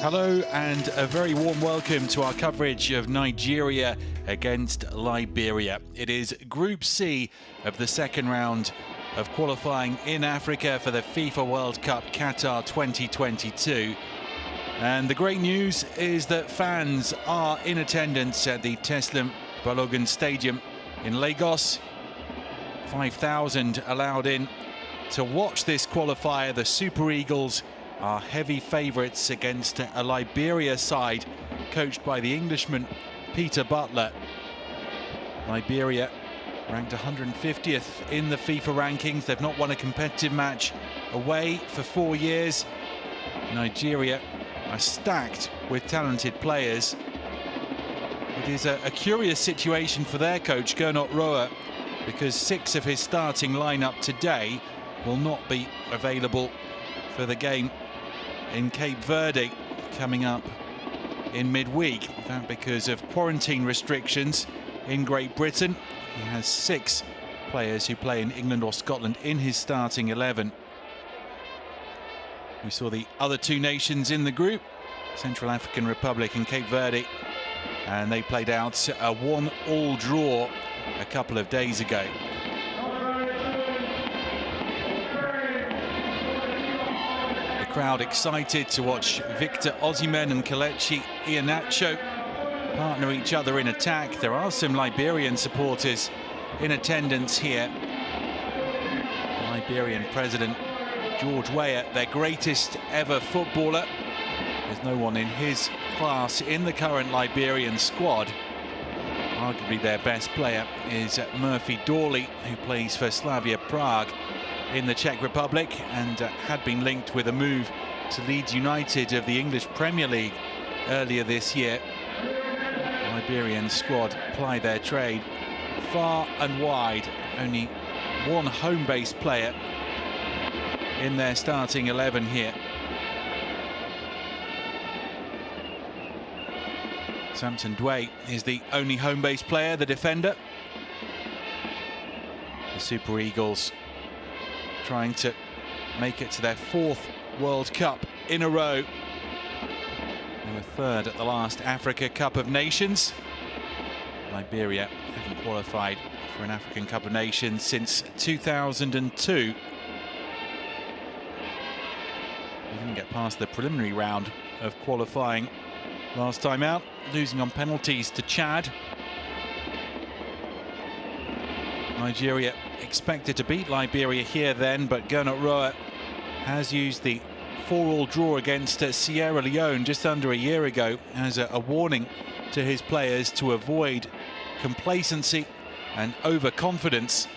Hello and a very warm welcome to our coverage of Nigeria against Liberia. It is Group C of the second round of qualifying in Africa for the FIFA World Cup Qatar 2022. And the great news is that fans are in attendance at the Teslim Balogun Stadium in Lagos. 5,000 allowed in to watch this qualifier. The Super Eagles are heavy favourites against a Liberia side coached by the Englishman Peter Butler. Liberia ranked 150th in the FIFA rankings. They've not won a competitive match away for 4 years. Nigeria are stacked with talented players. It is a curious situation for their coach Gernot Rohr, because 6 of his starting lineup today will not be available for the game in Cape Verde coming up in midweek. That because of quarantine restrictions in Great Britain. He has 6 players who play in England or Scotland in his starting 11. We saw the other 2 nations in the group, Central African Republic and Cape Verde, and they played out a 1-1 draw a couple of days ago. Crowd excited to watch Victor Osimhen and Kelechi Iheanacho partner each other in attack. There are some Liberian supporters in attendance here. Liberian President George Weah, their greatest ever footballer. There's no one in his class in the current Liberian squad. Arguably their best player is Murphy Dorley, who plays for Slavia Prague in the Czech Republic and had been linked with a move to Leeds United of the English Premier League earlier this year. The Liberian squad ply their trade far and wide. Only one home-based player in their starting 11 here. Samson Dway is the only home-based player, the defender. The Super Eagles trying to make it to their 4th World Cup in a row. They were 3rd at the last Africa Cup of Nations. Liberia haven't qualified for an African Cup of Nations since 2002. They didn't get past the preliminary round of qualifying last time out, losing on penalties to Chad. Nigeria expected to beat Liberia here then, but Gernot Rohr has used the 4-4 draw against Sierra Leone just under a year ago as a warning to his players to avoid complacency and overconfidence.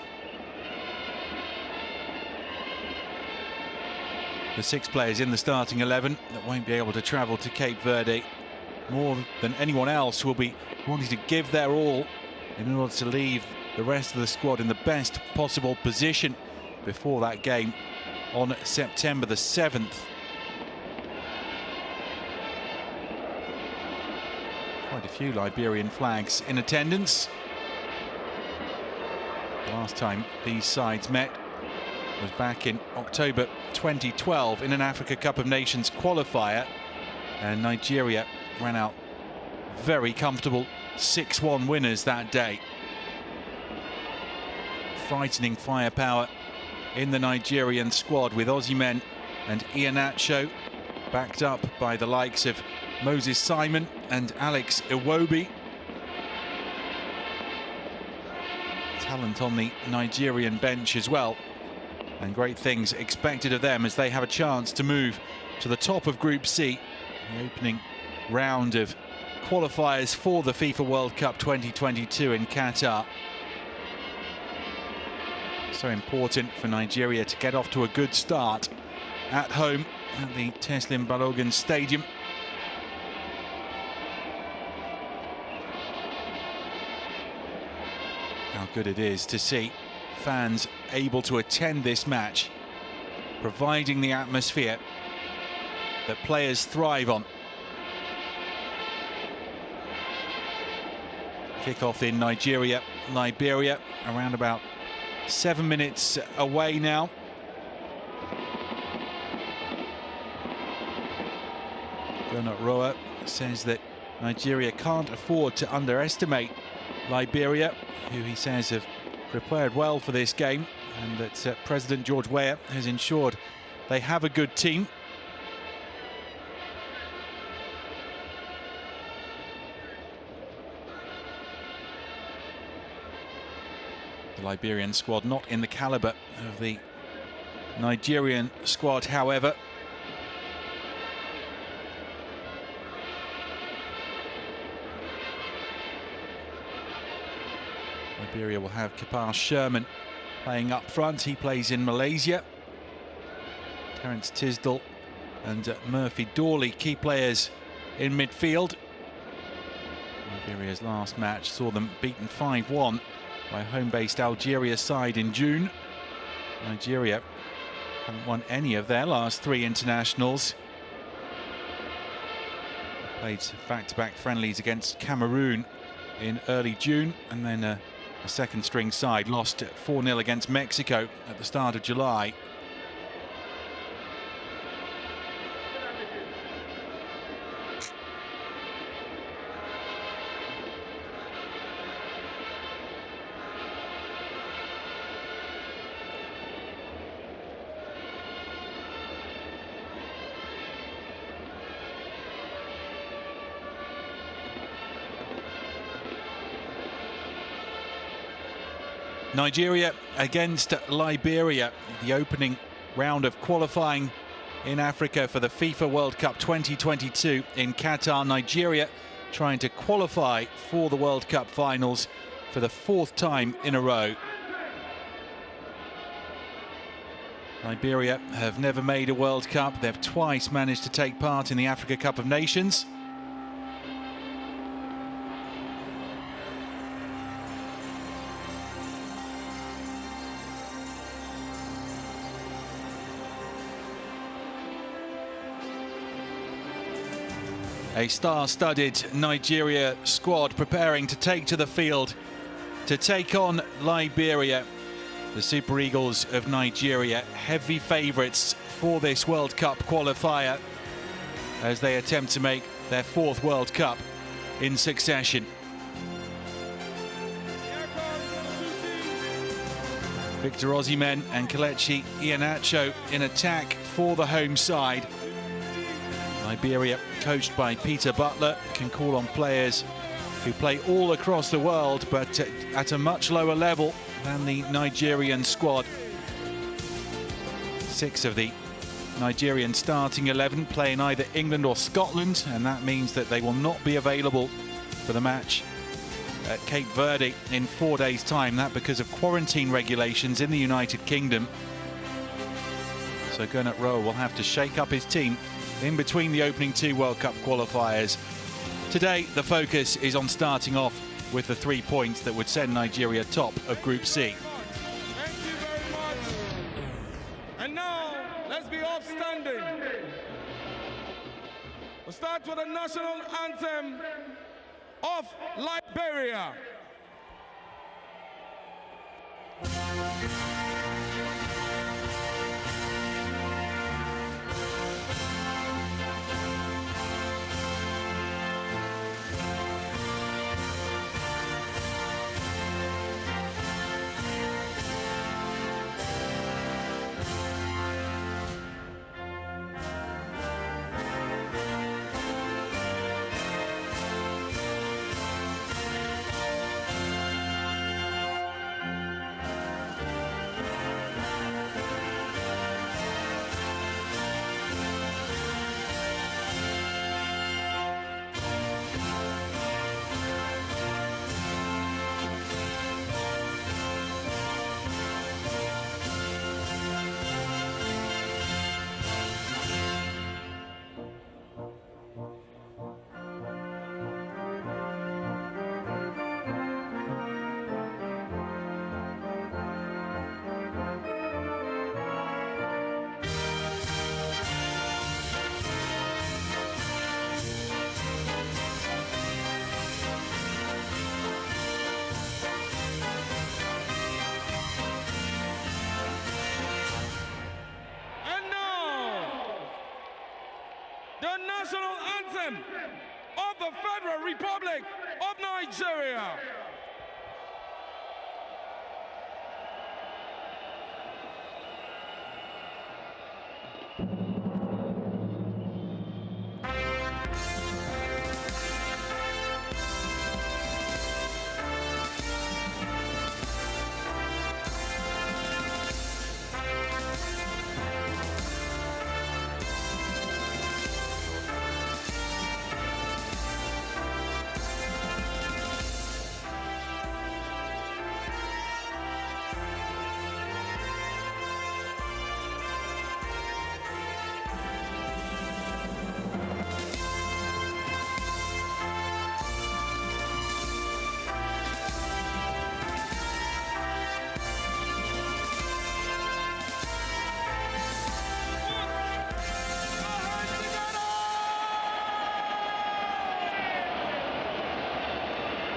The 6 players in the starting 11 that won't be able to travel to Cape Verde more than anyone else will be wanting to give their all in order to leave the rest of the squad in the best possible position before that game on September the 7th. Quite a few Liberian flags in attendance. The last time these sides met was back in October 2012 in an Africa Cup of Nations qualifier, and Nigeria ran out very comfortable 6-1 winners that day. Frightening firepower in the Nigerian squad, with Osimhen and Iheanacho backed up by the likes of Moses Simon and Alex Iwobi. Talent on the Nigerian bench as well, and great things expected of them as they have a chance to move to the top of Group C, the opening round of qualifiers for the FIFA World Cup 2022 in Qatar. So important for Nigeria to get off to a good start at home at the Teslim Balogun Stadium. How good it is to see fans able to attend this match, providing the atmosphere that players thrive on. Kick-off in Nigeria, Liberia, around about 7 minutes away now. Gernot Rohr says that Nigeria can't afford to underestimate Liberia, who he says have prepared well for this game, and that President George Weah has ensured they have a good team. The Liberian squad not in the calibre of the Nigerian squad, however. Liberia will have Kapar Sherman playing up front. He plays in Malaysia. Terence Tisdall and Murphy Dawley, key players in midfield. Liberia's last match saw them beaten 5-1 by home-based Algeria side in June. Nigeria haven't won any of their last 3 internationals. Played back-to-back friendlies against Cameroon in early June, and then a second-string side lost 4-0 against Mexico at the start of July. Nigeria against Liberia, the opening round of qualifying in Africa for the FIFA World Cup 2022 in Qatar. Nigeria trying to qualify for the World Cup finals for the 4th time in a row. Liberia have never made a World Cup. They've twice managed to take part in the Africa Cup of Nations. A star-studded Nigeria squad preparing to take to the field to take on Liberia. The Super Eagles of Nigeria, heavy favourites for this World Cup qualifier as they attempt to make their 4th World Cup in succession. Victor Osimhen and Kelechi Iheanacho in attack for the home side. Liberia, coached by Peter Butler, can call on players who play all across the world, but at a much lower level than the Nigerian squad. 6 of the Nigerian starting 11 play in either England or Scotland, and that means that they will not be available for the match at Cape Verde in 4 days' time. That because of quarantine regulations in the United Kingdom. So Gernot Rohr will have to shake up his team in between the opening 2 World Cup qualifiers. Today, the focus is on starting off with the 3 points that would send Nigeria top of Group C. Thank you very much. And now, let's be upstanding. We'll start with the national anthem of Liberia. the Federal Republic of Nigeria.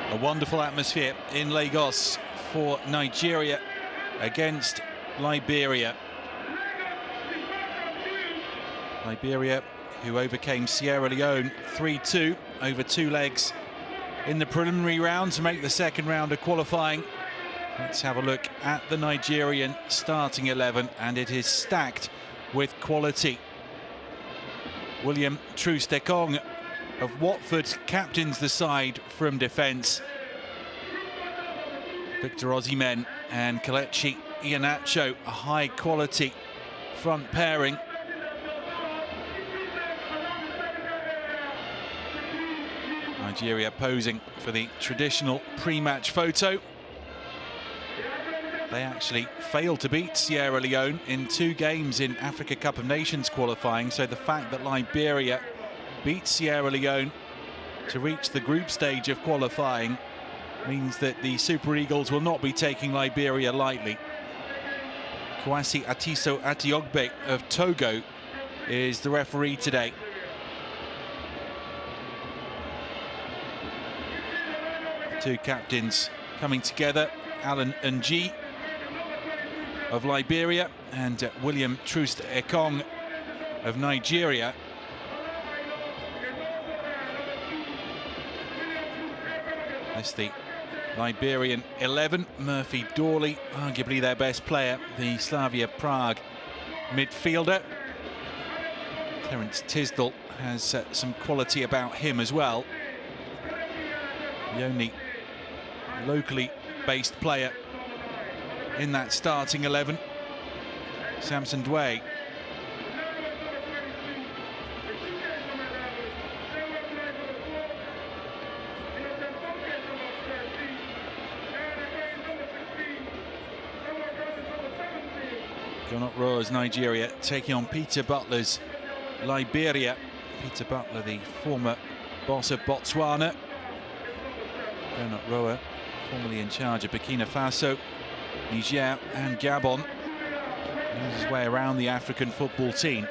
A wonderful atmosphere in Lagos for Nigeria against Liberia. Liberia, who overcame Sierra Leone 3-2 over 2 legs in the preliminary round to make the second round of qualifying. Let's have a look at the Nigerian starting 11, and it is stacked with quality. William Troost-Ekong of Watford captains the side from defence. Victor Osimhen and Kelechi Iheanacho, a high-quality front pairing. Nigeria posing for the traditional pre-match photo. They actually failed to beat Sierra Leone in 2 games in Africa Cup of Nations qualifying, so the fact that Liberia beat Sierra Leone to reach the group stage of qualifying means that the Super Eagles will not be taking Liberia lightly. Kwasi Atiso Atiogbe of Togo is the referee today. Two captains coming together, Alan Ng of Liberia and William Troost-Ekong of Nigeria. That's the Liberian 11. Murphy Dawley, arguably their best player, the Slavia Prague midfielder. Terence Tisdall has some quality about him as well. The only locally based player in that starting 11, Samson Dway. Gernot Rohr's Nigeria taking on Peter Butler's Liberia. Peter Butler, the former boss of Botswana. Gernot Rohr, formerly in charge of Burkina Faso, Niger and Gabon. Knows his way around the African football team.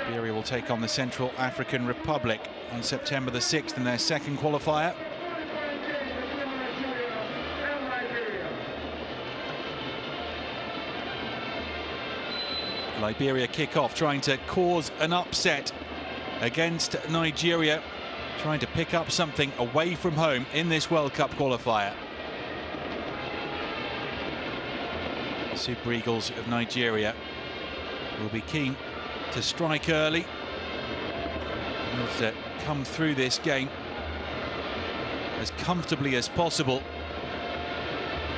Liberia will take on the Central African Republic on September the 6th in their second qualifier. Liberia kick off, trying to cause an upset against Nigeria, trying to pick up something away from home in this World Cup qualifier. The Super Eagles of Nigeria will be keen to strike early and to come through this game as comfortably as possible.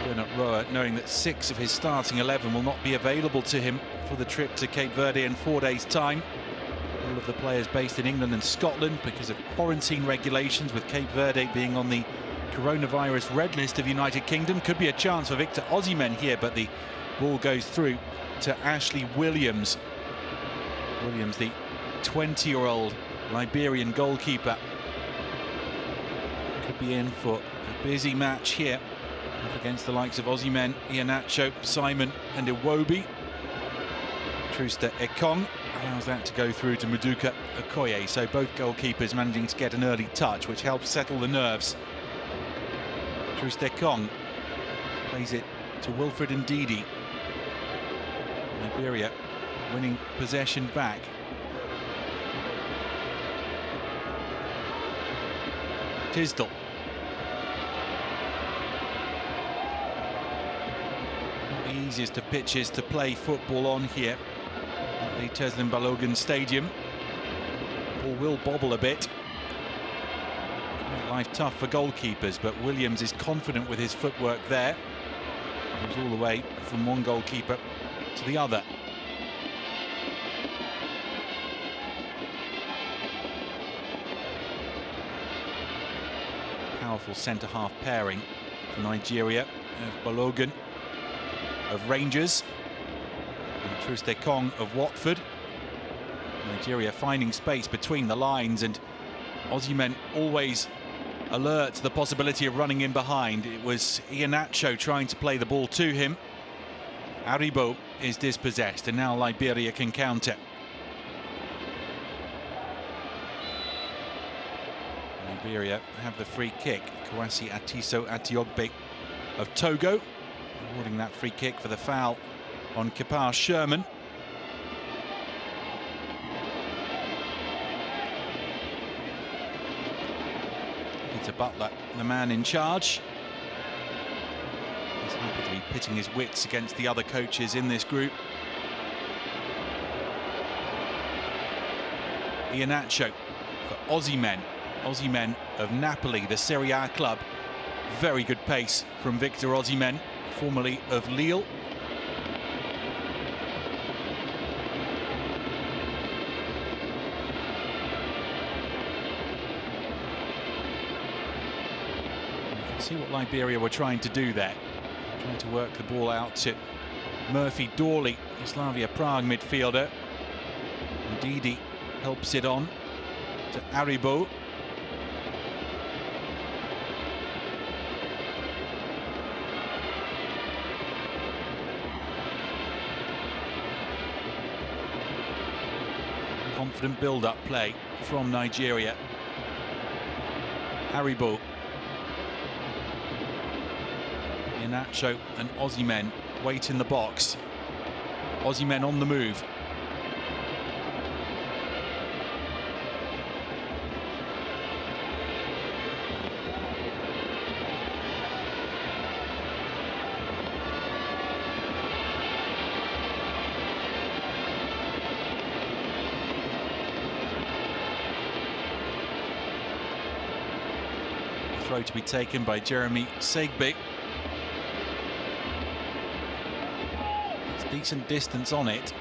Gernot Rohr, knowing that 6 of his starting 11 will not be available to him for the trip to Cape Verde in 4 days' time. All of the players based in England and Scotland because of quarantine regulations, with Cape Verde being on the coronavirus red list of the United Kingdom. Could be a chance for Victor Osimhen here, but the ball goes through to Ashley Williams. Williams, the 20-year-old Liberian goalkeeper, could be in for a busy match here up against the likes of Osimhen, Iheanacho, Simon and Iwobi. Troost-Ekong allows that to go through to Maduka Okoye. So both goalkeepers managing to get an early touch, which helps settle the nerves. Trustekong plays it to Wilfred Ndidi. Liberia winning possession back. Tisdall. Not the easiest of pitches to play football on here at the Teslim Balogun Stadium. Ball will bobble a bit. Make life tough for goalkeepers, but Williams is confident with his footwork there. Moves all the way from one goalkeeper to the other. Powerful centre-half pairing for Nigeria of Balogun of Rangers and Trustekong of Watford. Nigeria finding space between the lines, and Osimhen always alert to the possibility of running in behind. It was Iheanacho trying to play the ball to him. Aribo is dispossessed, and now Liberia can counter. Liberia have the free kick. Kwasi Atiso Atiogbe of Togo awarding that free kick for the foul on Kepar Sherman. Peter Butler, the man in charge. He's happy to be pitting his wits against the other coaches in this group. Iheanacho for Osimhen. Osimhen of Napoli, the Serie A club. Very good pace from Victor Osimhen, formerly of Lille. You can see what Liberia were trying to do there. Trying to work the ball out to Murphy Dawley, the Slavia Prague midfielder. Ndidi helps it on to Aribo. Confident build-up play from Nigeria. Aribo, Iheanacho and Osimhen wait in the box. Osimhen on the move. Throw to be taken by Jeremy Segbe. It's decent distance on it.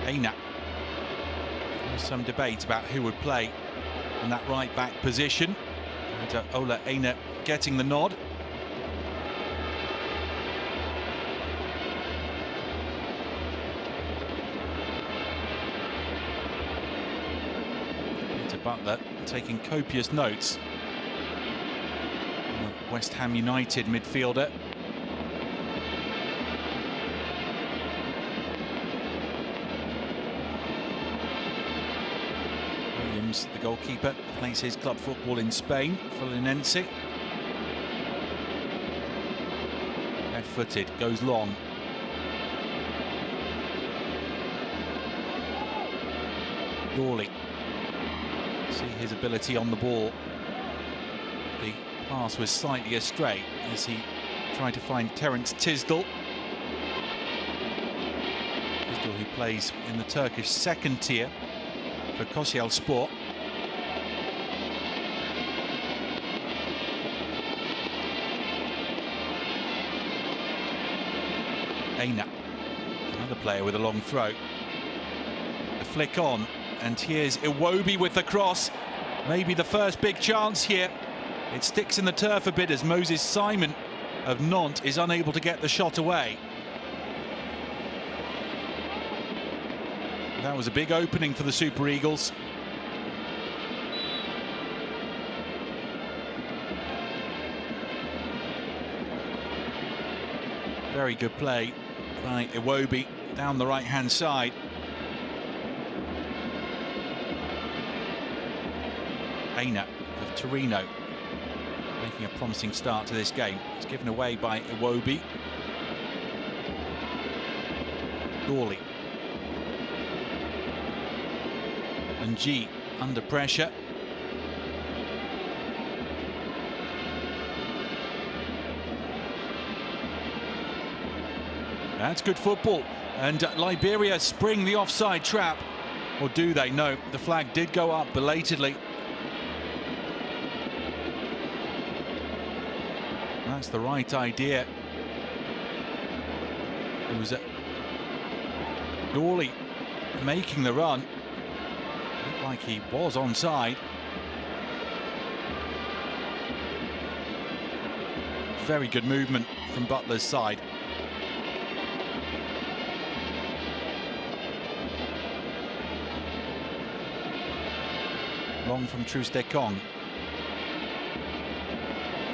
Aina. There's some debate about who would play in that right back position, and Ola Aina getting the nod. Peter Butler taking copious notes. West Ham United midfielder. The goalkeeper plays his club football in Spain for Linense. Left-footed, goes long. Dawley, see his ability on the ball. The pass was slightly astray as he tried to find Terence Tisdall. Tisdall, who plays in the Turkish second tier for Kocaelispor. Aina, another player with a long throw. A flick on, and here's Iwobi with the cross. Maybe the first big chance here. It sticks in the turf a bit as Moses Simon of Nantes is unable to get the shot away. That was a big opening for the Super Eagles. Very good play by Iwobi down the right-hand side. Aina of Torino making a promising start to this game. It's given away by Iwobi. Dawley. And G under pressure. That's good football. And Liberia spring the offside trap. Or do they? No, the flag did go up belatedly. That's the right idea. It was Dawley making the run. Looked like he was onside. Very good movement from Butler's side. Long from Trustekong.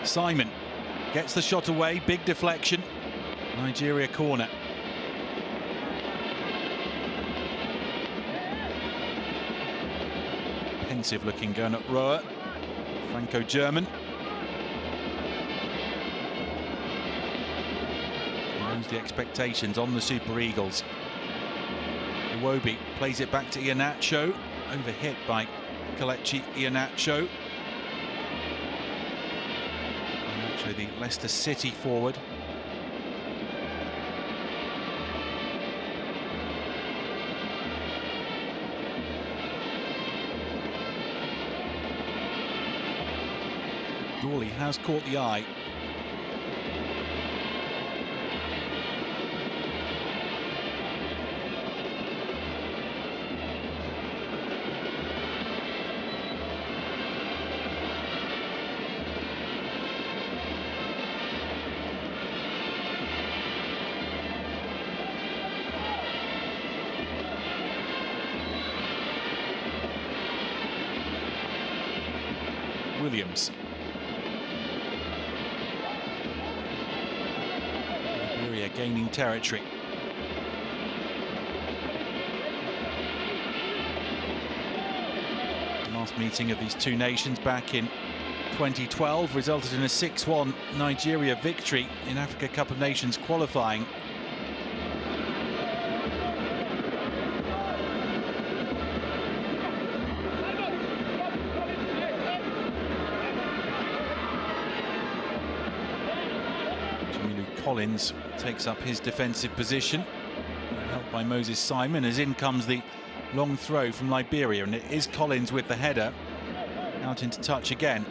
Simon gets the shot away, big deflection. Nigeria corner. Pensive looking going at Roa. Franco-German. Knows the expectations on the Super Eagles. Iwobi plays it back to Iheanacho. Overhit by Kelechi Iheanacho. Iheanacho, the Leicester City forward. Dawley has caught the eye. Williams. Liberia gaining territory. The last meeting of these two nations back in 2012 resulted in a 6-1 Nigeria victory in Africa Cup of Nations qualifying. Collins takes up his defensive position, helped by Moses Simon, as in comes the long throw from Liberia, and it is Collins with the header out into touch again.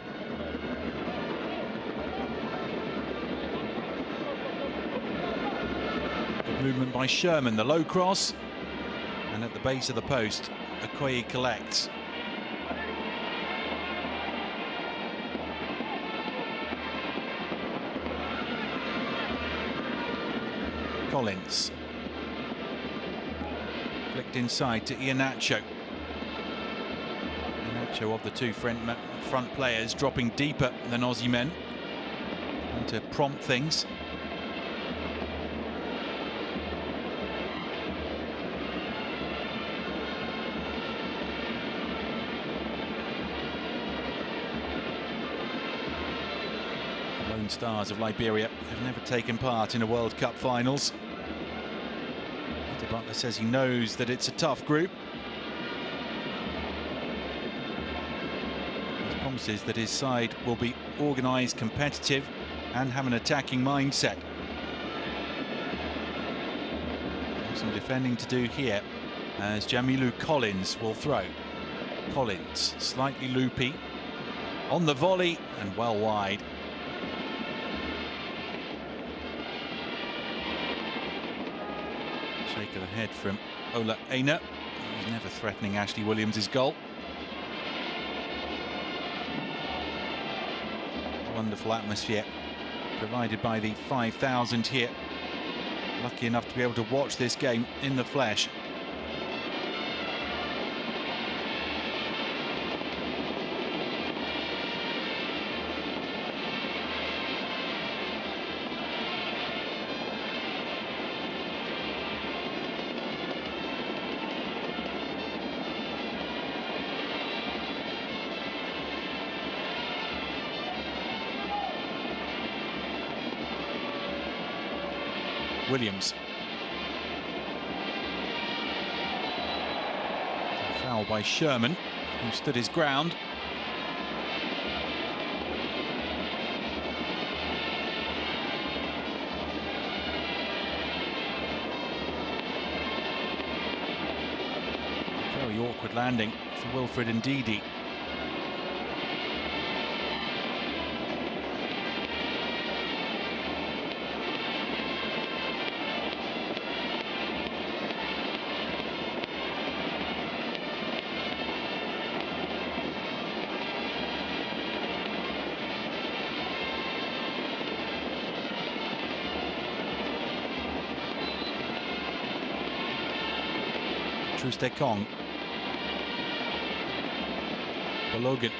Good movement by Sherman, the low cross, and at the base of the post Okoye collects. Collins. Flicked inside to Iheanacho. Iheanacho of the two front players dropping deeper than Aussie men. Trying to prompt things. Lone Stars of Liberia have never taken part in a World Cup finals. Butler says he knows that it's a tough group. He promises that his side will be organised, competitive and have an attacking mindset. Some defending to do here as Jamilu Collins will throw. Collins slightly loopy on the volley and well wide. Shake of the head from Ola Aina. He's never threatening Ashley Williams' goal. Wonderful atmosphere provided by the 5,000 here. Lucky enough to be able to watch this game in the flesh. Williams. A foul by Sherman, who stood his ground. Very awkward landing for Wilfred Ndidi. Trustekong. Balogun.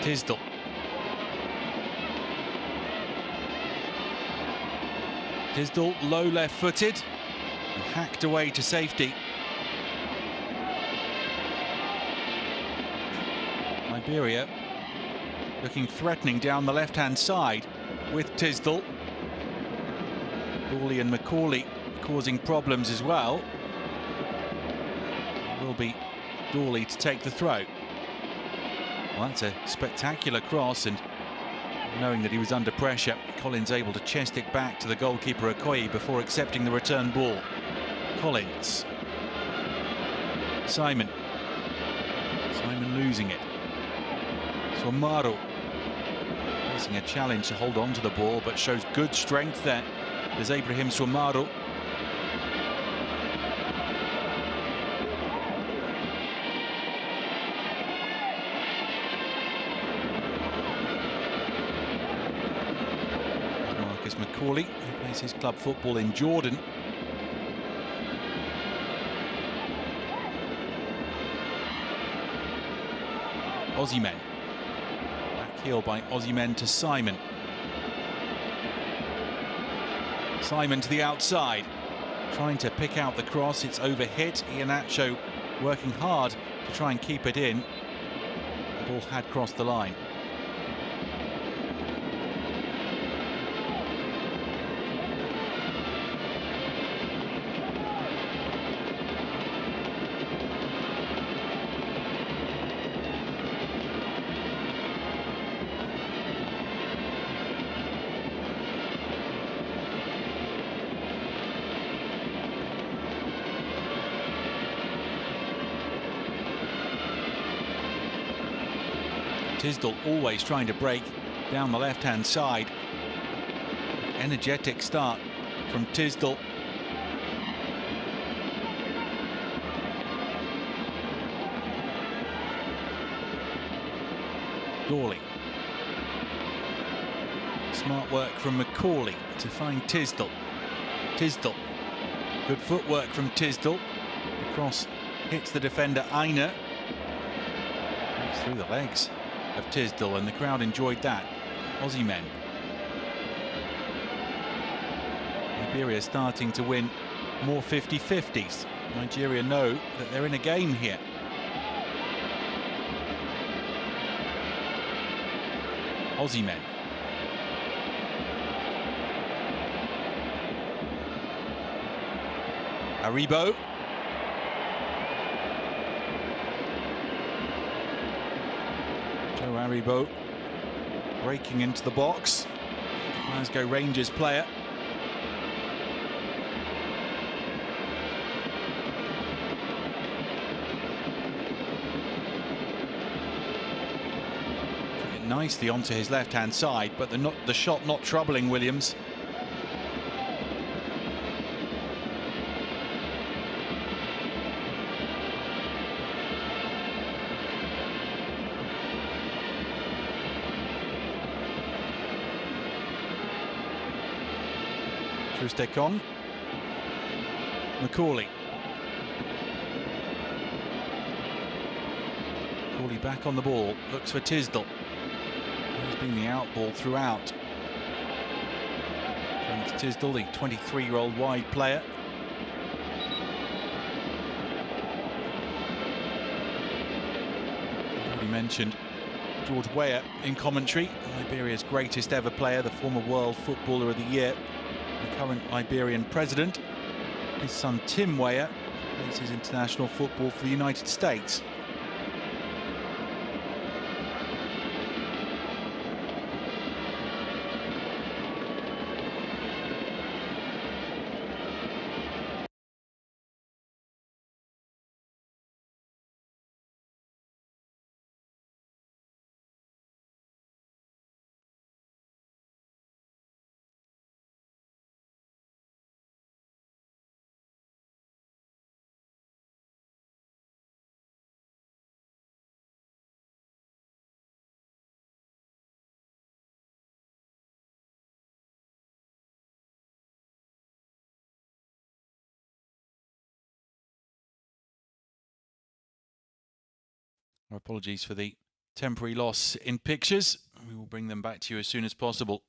Tisdall. Tisdall low left-footed and hacked away to safety. Liberia looking threatening down the left-hand side with Tisdall. Dawley and Macaulay causing problems as well. It will be Dawley to take the throw. Well, that's a spectacular cross, and knowing that he was under pressure, Collins able to chest it back to the goalkeeper Okoye before accepting the return ball. Collins. Simon losing it. Swamaru facing a challenge to hold on to the ball, but shows good strength there. There's Ibrahim Swamaru. Marcus Macaulay, who plays his club football in Jordan. Osimhen. Heel by Osimhen to Simon. Simon to the outside, trying to pick out the cross. It's overhit. Iheanacho working hard to try and keep it in. The ball had crossed the line. Tisdall always trying to break down the left-hand side. Energetic start from Tisdall. Dawley. Smart work from Macaulay to find Tisdall. Tisdall. Good footwork from Tisdall. The cross hits the defender Aina. It's through the legs of Tisdall, and the crowd enjoyed that. Osimhen. Liberia starting to win more 50-50s. Nigeria know that they're in a game here. Osimhen. Aribo. Aribo breaking into the box. Glasgow Rangers player. Took it nicely onto his left-hand side, but the shot not troubling Williams. Trustekong. Macaulay. Macaulay back on the ball, looks for Tisdall. He's been the out ball throughout. And Tisdall, the 23-year-old wide player. mentioned George Weah in commentary, Liberia's greatest ever player, the former World Footballer of the Year, and current Liberian president. His son Tim Weah plays his international football for the United States. Our apologies for the temporary loss in pictures. We will bring them back to you as soon as possible.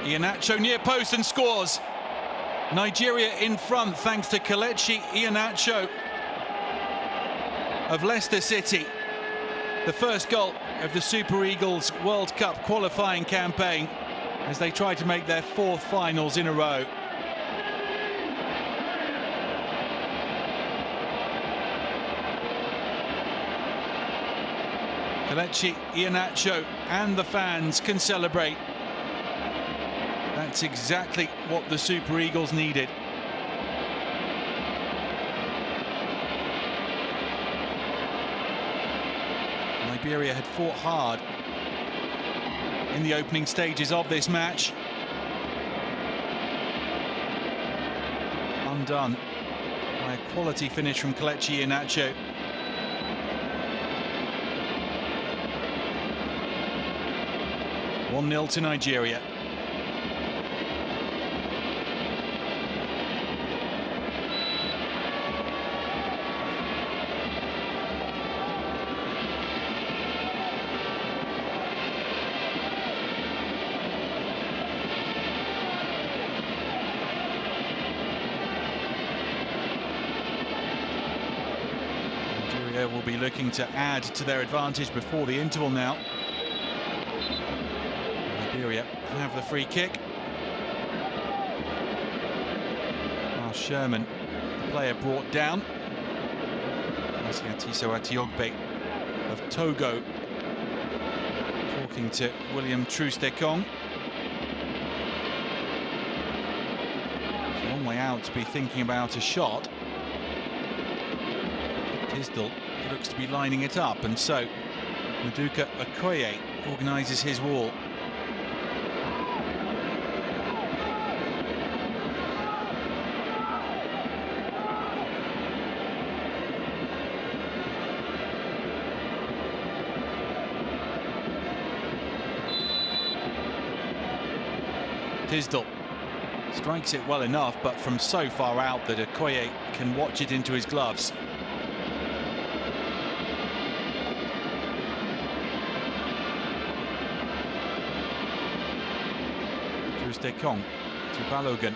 Iheanacho near post and scores. Nigeria in front thanks to Kelechi Iheanacho of Leicester City. The first goal of the Super Eagles World Cup qualifying campaign as they try to make their 4th finals in a row. Kelechi Iheanacho and the fans can celebrate. That's exactly what the Super Eagles needed. Liberia had fought hard in the opening stages of this match. Undone by a quality finish from Kelechi Iheanacho. (1-0) to Nigeria. Nigeria will be looking to add to their advantage before the interval now. Liberia have the free kick. Sherman, the player brought down. Asiatiso Atiogbe of Togo talking to William Troost-Ekong. It's a long way out to be thinking about a shot. Tisdall looks to be lining it up, and so Maduka Okoye organises his wall. Tisdall strikes it well enough, but from so far out that Okoye can watch it into his gloves. Troost-Ekong to Balogun.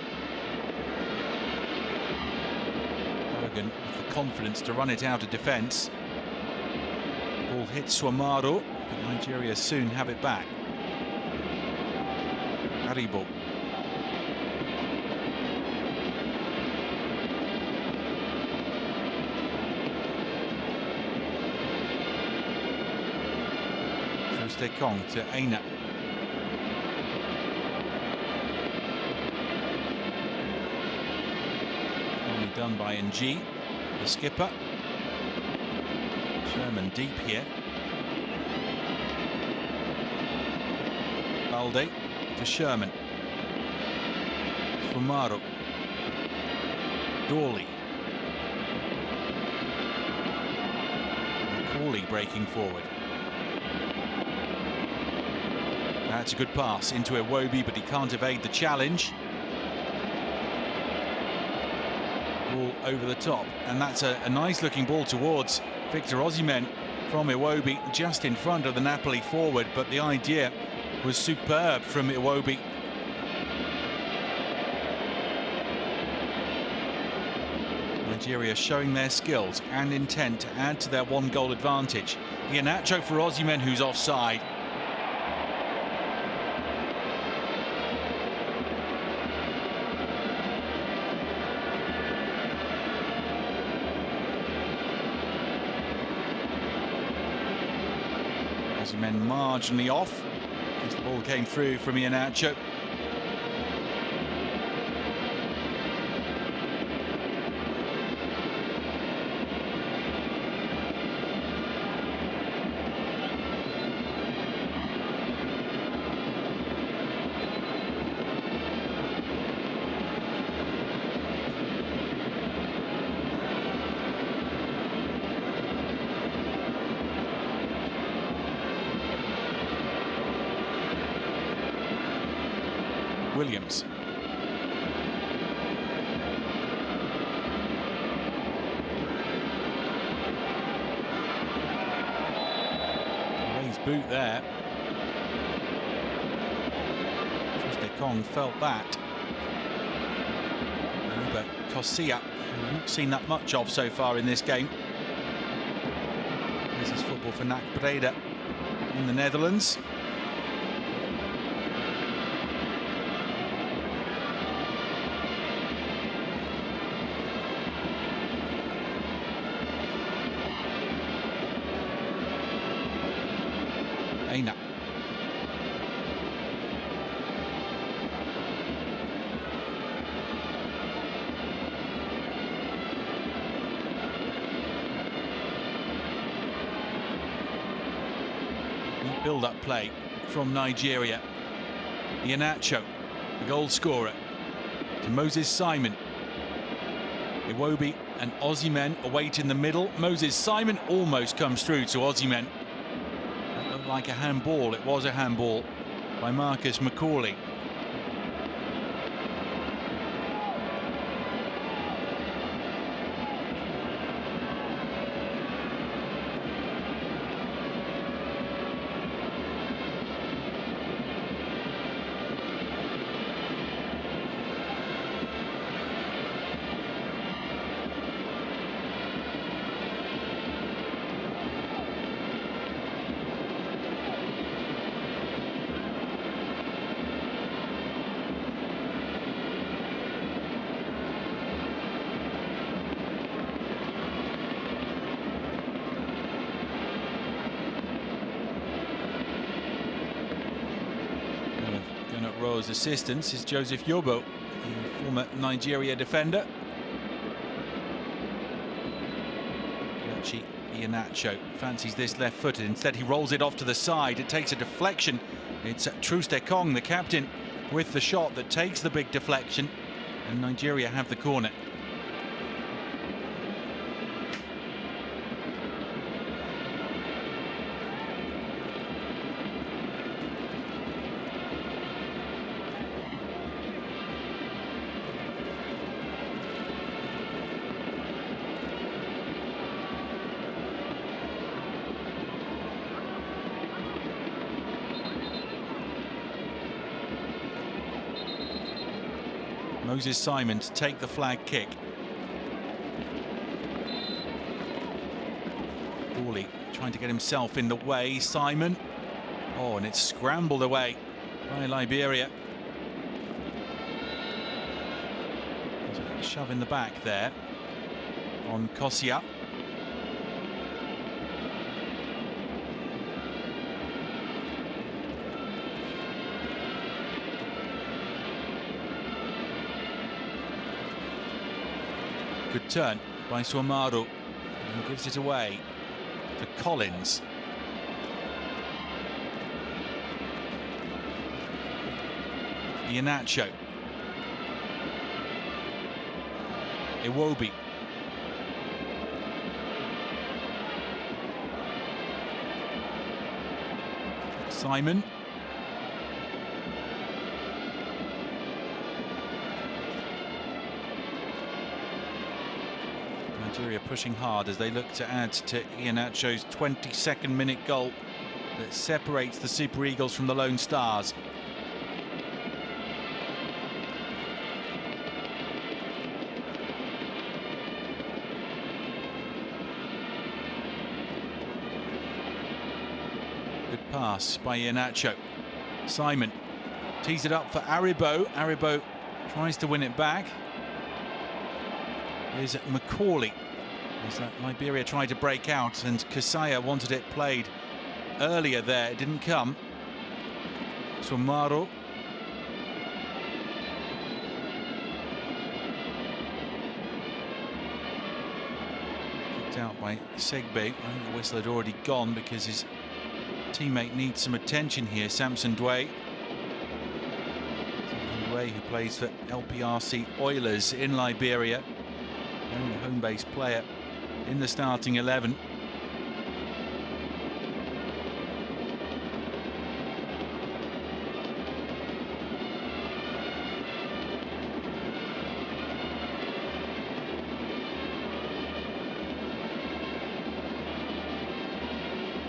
Balogun with the confidence to run it out of defence. Ball hits Swamaro, but Nigeria soon have it back. Haribo. Troost-Ekong to Aina. Only done by NG, the skipper. Sherman deep here. Balde to Sherman. Swamaro. Dawley. Corley breaking forward. That's a good pass into Iwobi, but he can't evade the challenge. Ball over the top, and that's a nice looking ball towards Victor Osimhen from Iwobi, just in front of the Napoli forward, but the idea was superb from Iwobi. Nigeria showing their skills and intent to add to their 1-goal advantage. Iheanacho for Osimhen, who's offside. Osimhen marginally off as the ball came through from Iheanacho. Williams. Raised boot there. Troost-Ekong felt that. Kosia, who I've not seen that much of so far in this game. This is football for NAC Breda in the Netherlands. Eina. Build-up play from Nigeria. Iheanacho, the goal scorer, to Moses Simon. Iwobi and Osimhen await in the middle. Moses Simon almost comes through to Osimhen. That looked like a handball. It was a handball by Marcus Macaulay. Rowe's assistance is Joseph Yobo, the former Nigeria defender. Iheanacho fancies this left-footed. Instead, he rolls it off to the side. It takes a deflection. It's Trustekong, the captain, with the shot that takes the big deflection, and Nigeria have the corner. Moses Simon to take the flag kick. Hawley trying to get himself in the way. Simon. Oh, and it's scrambled away by Liberia. There's a shove in the back there on Kosia. Good turn by Swamaru, and gives it away to Collins. Iheanacho. Iwobi. Simon. Nigeria pushing hard as they look to add to Iheanacho's 22nd minute goal that separates the Super Eagles from the Lone Stars. Good pass by Iheanacho. Simon tees it up for Aribo. Aribo tries to win it back. Here's Macaulay. As Liberia tried to break out, and Kasaya wanted it played earlier there. It didn't come. Swamaru. Kicked out by Segbe. I think the whistle had already gone because his teammate needs some attention here. Samson Dwe. Samson Dwe, who plays for LPRC Oilers in Liberia. Only home-based player in the starting 11.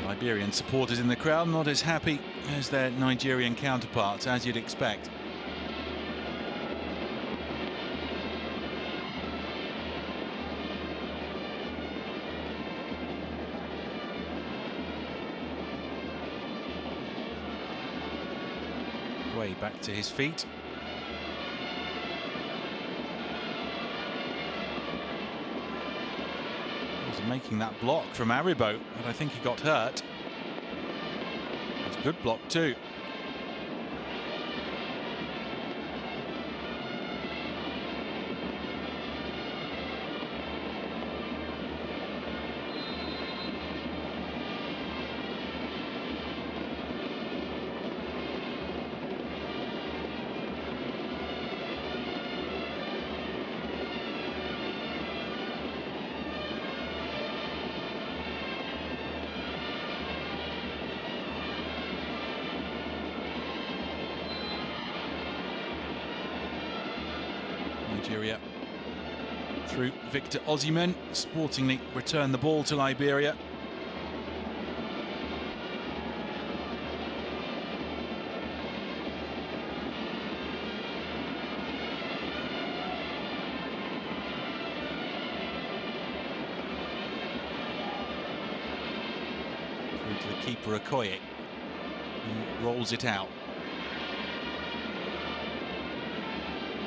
Liberian supporters in the crowd not as happy as their Nigerian counterparts, as you'd expect. way back to his feet. He was making that block from Aribo, but I think he got hurt. It's a good block too. Nigeria through Victor Osimhen, sportingly return the ball to Liberia. Through to the keeper Okoye, who rolls it out.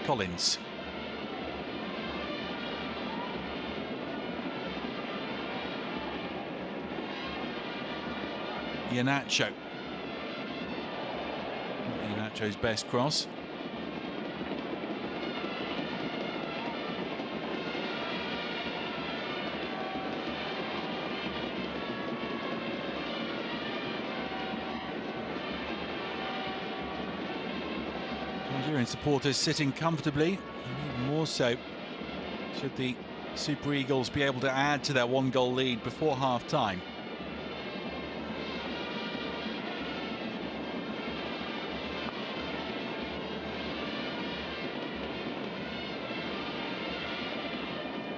Collins. Iheanacho. Iheanacho's best cross. Nigerian supporters sitting comfortably, and even more so should the Super Eagles be able to add to their one-goal lead before half-time.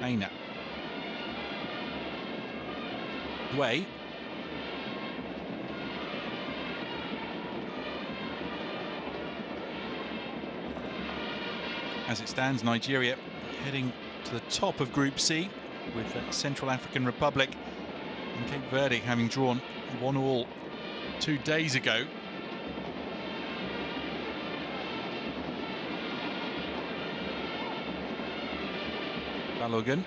Aina. Dway. As it stands, Nigeria heading to the top of Group C with Central African Republic and Cape Verde having drawn 1-1 2 days ago. Balogun.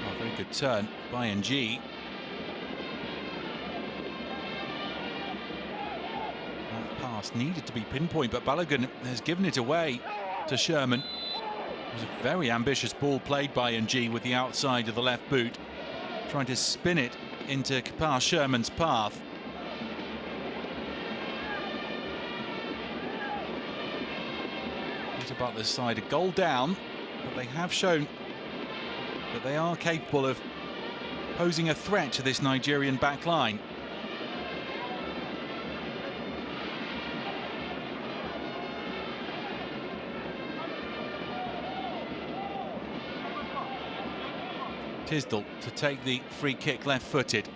Oh, very good turn by NG. That pass needed to be pinpoint, but Balogun has given it away to Sherman. It was a very ambitious ball played by NG with the outside of the left boot, trying to spin it into Kapar Sherman's path. Butler's side a goal down, but they have shown that they are capable of posing a threat to this Nigerian back line. Tisdall to take the free kick left-footed.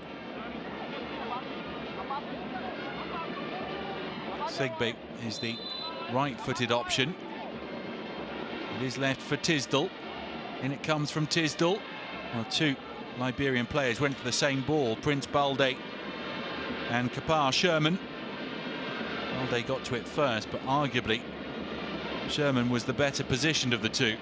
Segbe is the right-footed option. It is left for Tisdall. In it comes from Tisdall. Well, two Liberian players went for the same ball, Prince Balde and Kapar Sherman. Balde got to it first, but arguably Sherman was the better positioned of the two.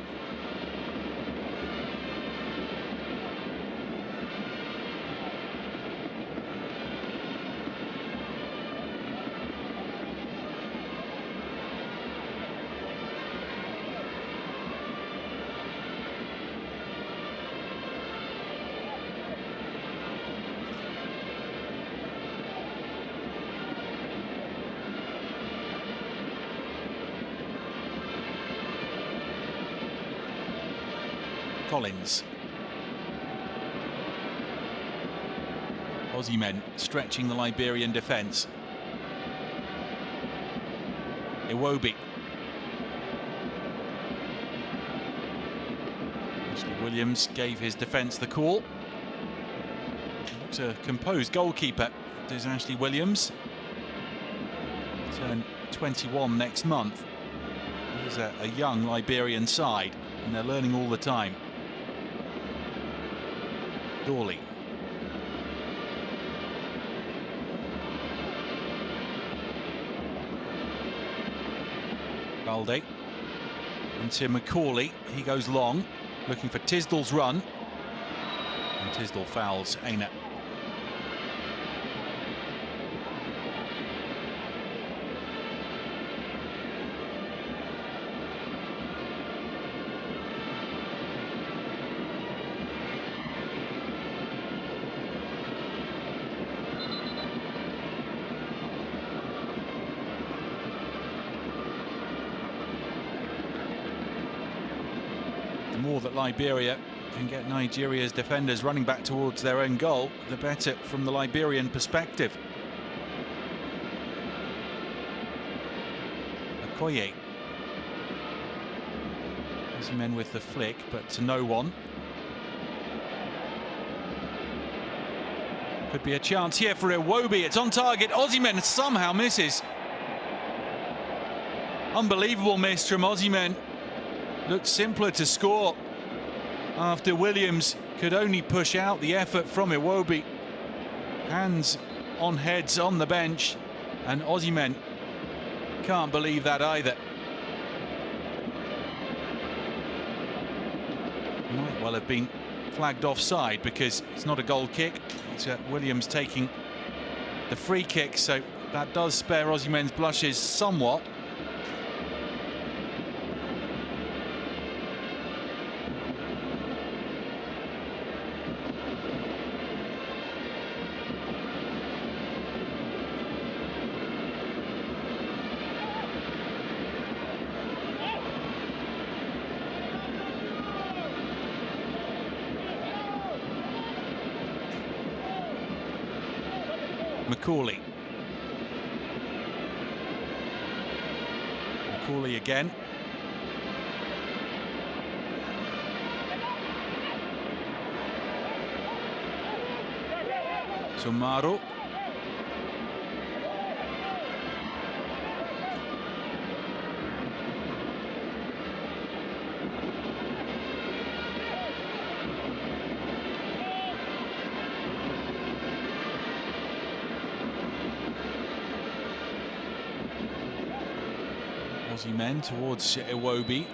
Collins. Osimhen stretching the Liberian defence. Iwobi. Ashley Williams gave his defence the call. Looks a composed goalkeeper, does Ashley Williams. Turn 21 next month. He's a young Liberian side, and they're learning all the time. Dawley. Balde into Macaulay. He goes long, looking for Tisdall's run. And Tisdall fouls Aina. The more that Liberia can get Nigeria's defenders running back towards their own goal, the better from the Liberian perspective. Okoye. Men with the flick, but to no one. Could be a chance here for Iwobi. It's on target. Osimhen somehow misses. Unbelievable miss from Osimhen. Looked simpler to score after Williams could only push out the effort from Iwobi. Hands on heads on the bench, and Osimhen can't believe that either. Might well have been flagged offside because it's not a goal kick. It's Williams taking the free kick, so that does spare Osimhen's blushes somewhat. Macaulay. Macaulay again. Sumaro. Men towards Iwobi.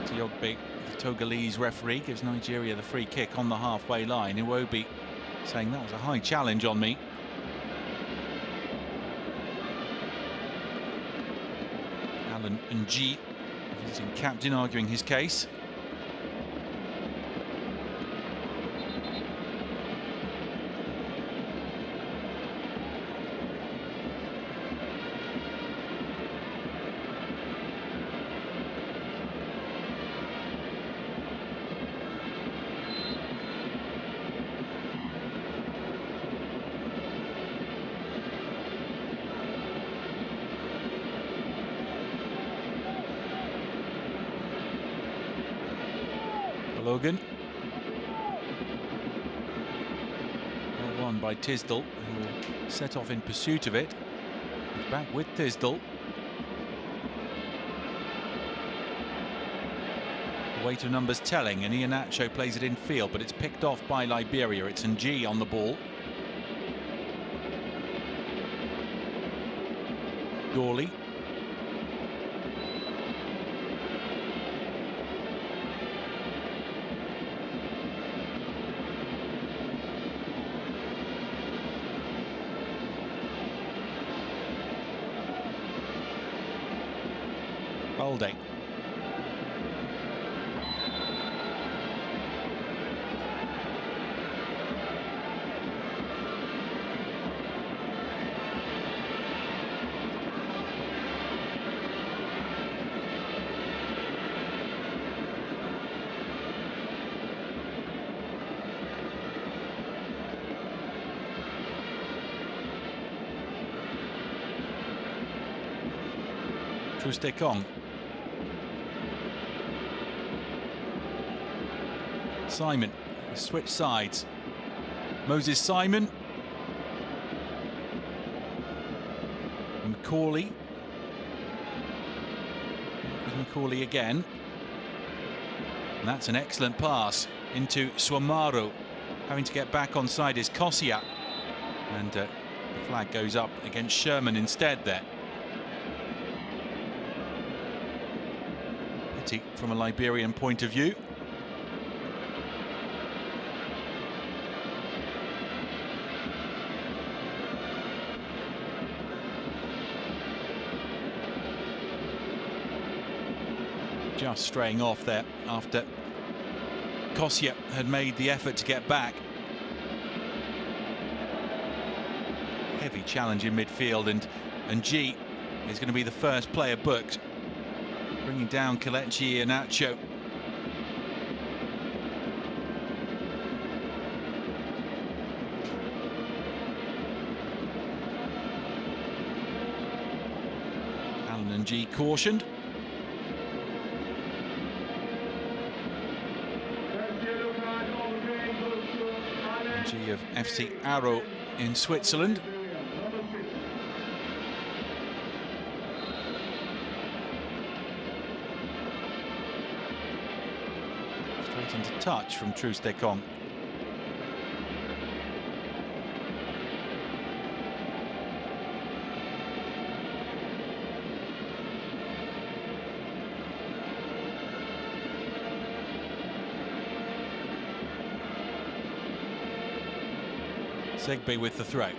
Diogbe, the Togolese referee, gives Nigeria the free kick on the halfway line. Iwobi saying that was a high challenge on me. Alan Ng, visiting captain, arguing his case. Logan. Well won by Tisdall, who will set off in pursuit of it. Back with Tisdall. The weight of numbers telling, and Iheanacho plays it in field, but it's picked off by Liberia. It's Ng on the ball. Dawley. Balde. Trustekong. Simon, switch sides. Moses Simon. Macaulay. Macaulay again. And that's an excellent pass into Swamaro. Having to get back on side is Kosia. And the flag goes up against Sherman instead there. Plenty from a Liberian point of view. Just straying off there after Kosia had made the effort to get back. Heavy challenge in midfield, and G is going to be the first player booked, bringing down Kelechi Iheanacho. Allen and G cautioned. G of FC Arrow in Switzerland. Straight into touch from Truce Dekong. Segbe with the throw.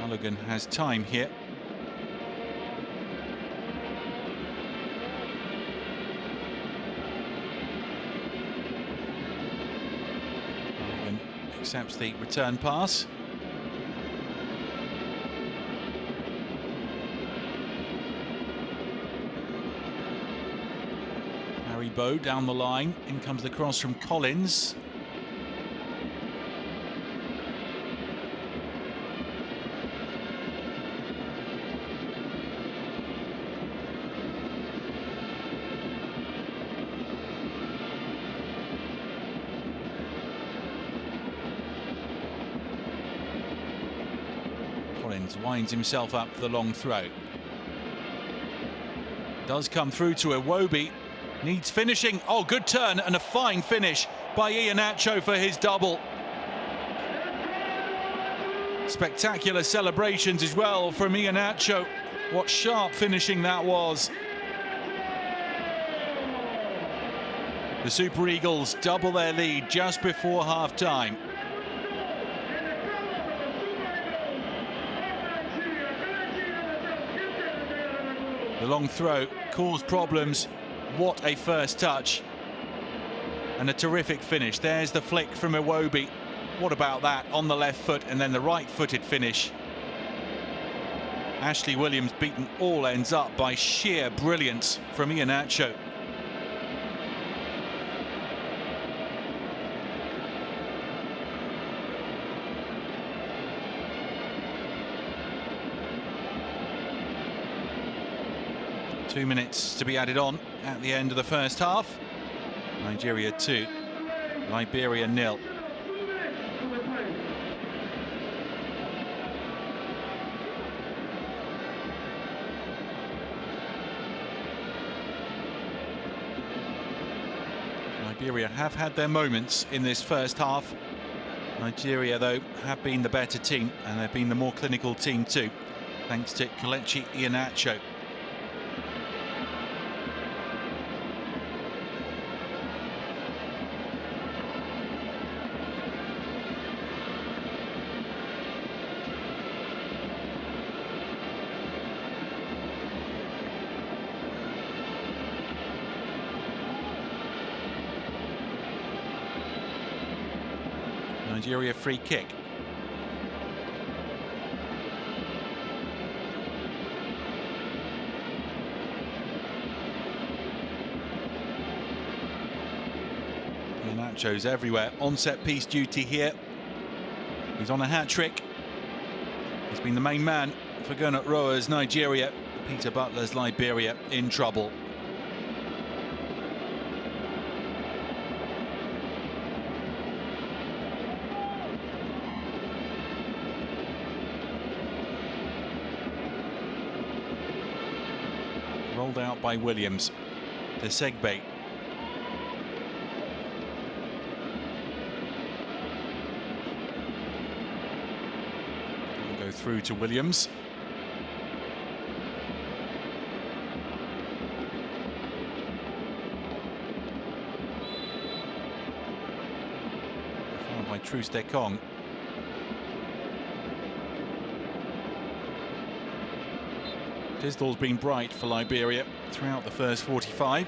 Mulligan has time here. Mulligan accepts the return pass. Harry Bow down the line. In comes the cross from Collins. Winds himself up for the long throw. Does come through to Iwobi. Needs finishing. Oh, good turn and a fine finish by Iheanacho for his double. Spectacular celebrations as well from Iheanacho. What sharp finishing that was. The Super Eagles double their lead just before half-time. The long throw caused problems. What a first touch. And a terrific finish. There's the flick from Iwobi. What about that on the left foot and then the right-footed finish. Ashley Williams beaten all ends up by sheer brilliance from Iheanacho. Two minutes to be added on at the end of the first half. Nigeria 2, Liberia 0. Liberia have had their moments in this first half. Nigeria, though, have been the better team, and they've been the more clinical team too, thanks to Kelechi Iheanacho. Nigeria free kick. Iheanacho's everywhere on set piece duty here. He's on a hat-trick. He's been the main man for Gernot Rohr's Nigeria. Peter Butler's Liberia in trouble. Rolled out by Williams to Segbe. Go through to Williams. Troost-Ekong. Tisdall's been bright for Liberia throughout the first 45.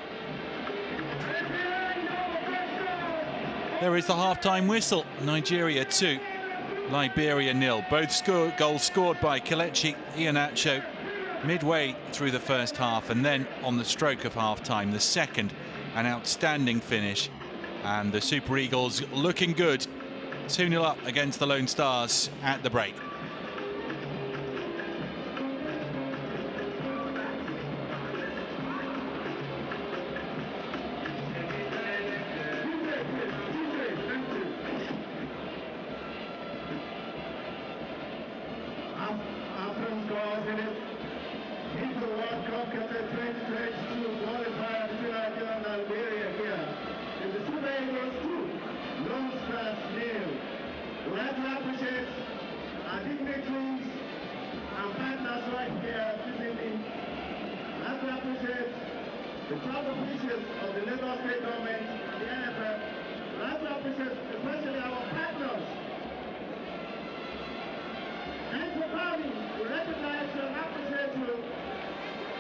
There is the half-time whistle. Nigeria 2, Liberia 0. Both goals scored by Kelechi Iheanacho midway through the first half, and then on the stroke of half-time, the second, an outstanding finish. And the Super Eagles looking good. 2-0 up against the Lone Stars at the break. FIFA World Cup Qatar 2022 qualifier between Algeria and Liberia here. In the Super Eagles 2, Lone Stars 0. We'd like to appreciate our dignitaries and partners right here this evening. We'd like to appreciate the top officials of the Lagos State Government and the NFF. We'd like to appreciate especially our partners. And for coming, we recognize and appreciate you.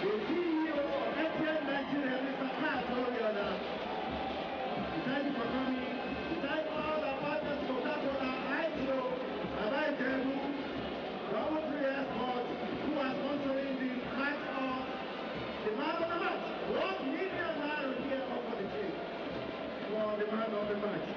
The CEO of MTN Nigeria, Mr. Faso, we thank you for coming. We thank all our partners for Coca-Cola, ICO, Abaitebu, Double 3 Airport, who are sponsoring the match of the man of the match. 1 million naira here over the team for the man of the match.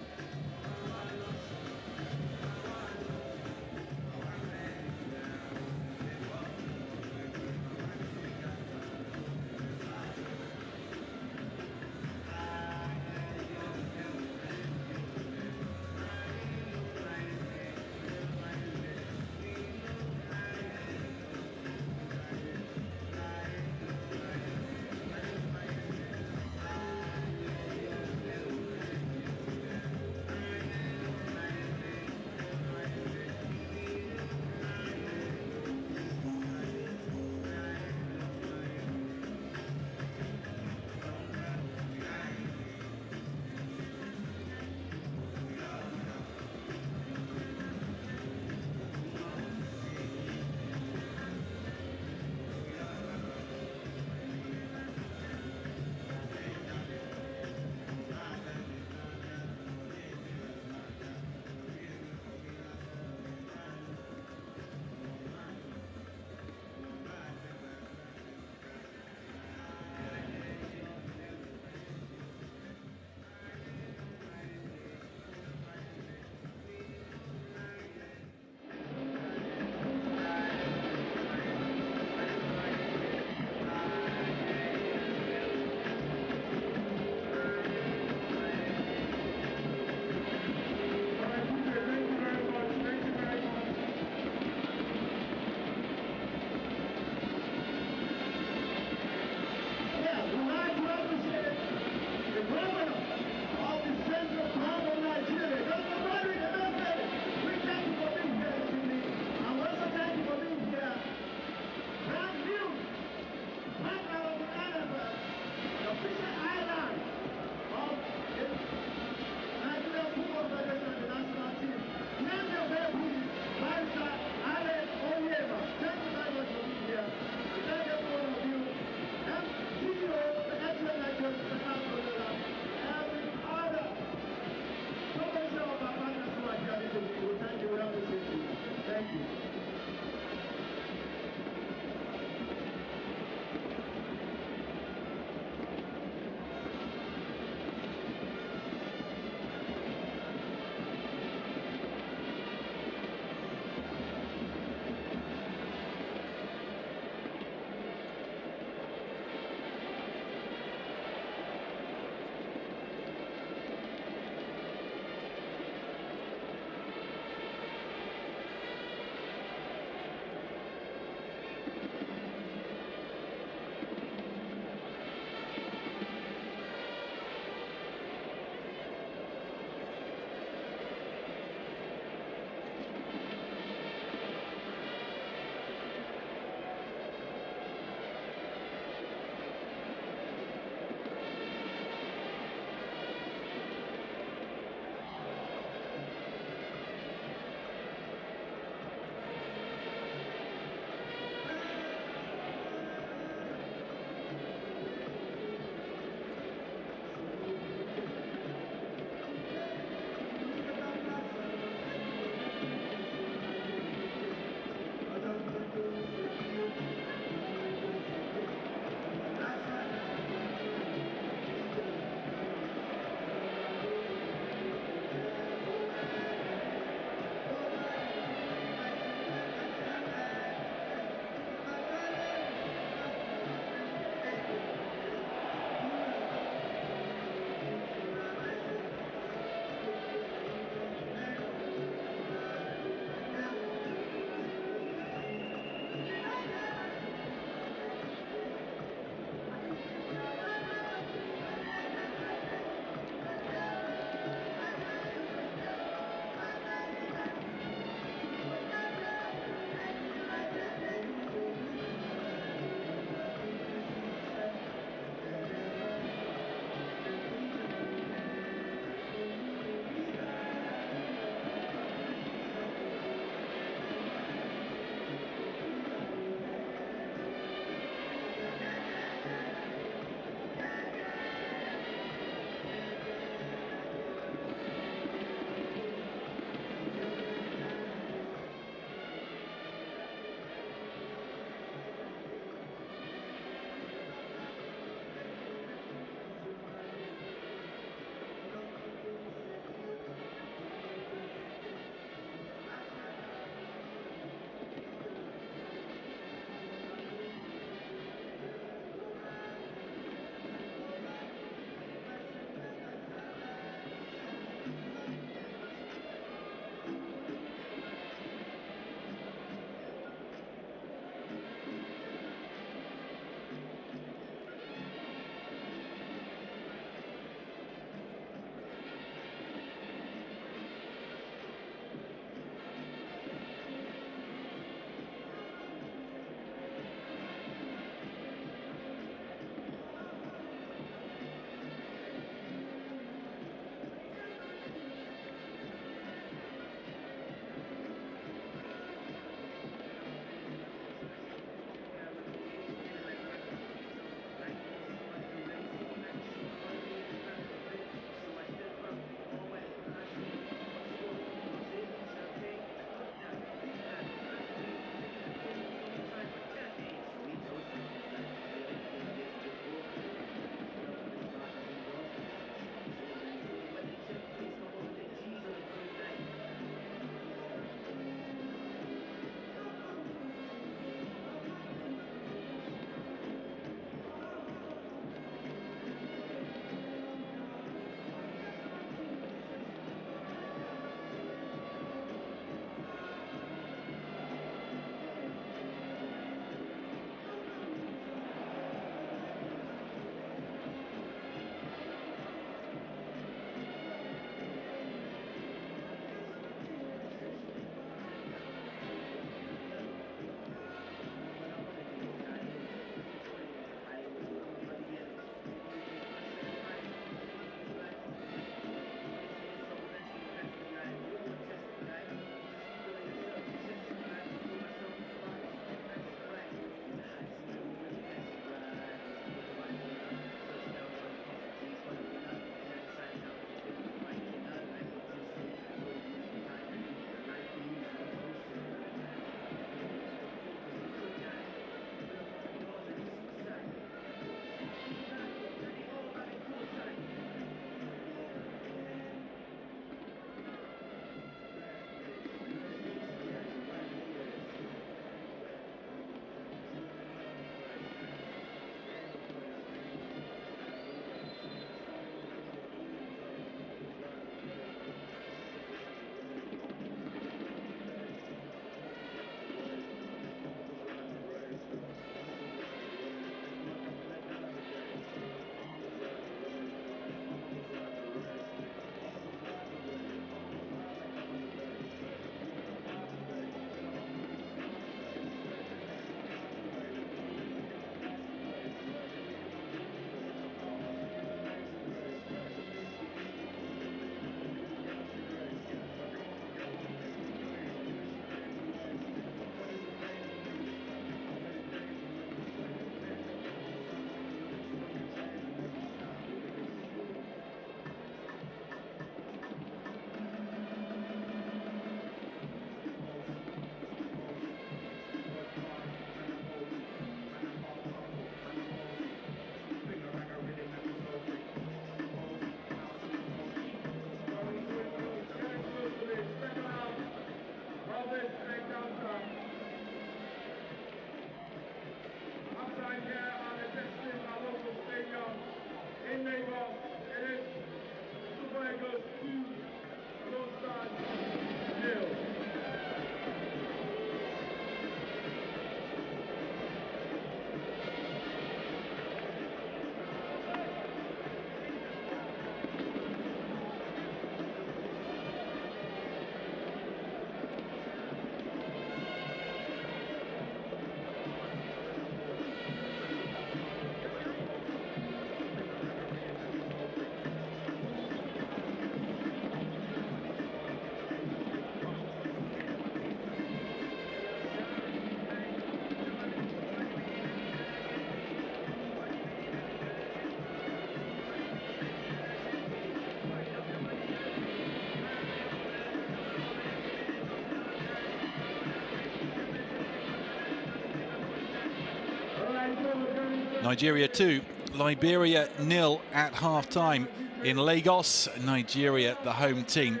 Nigeria 2, Liberia 0 at half-time in Lagos. Nigeria, the home team,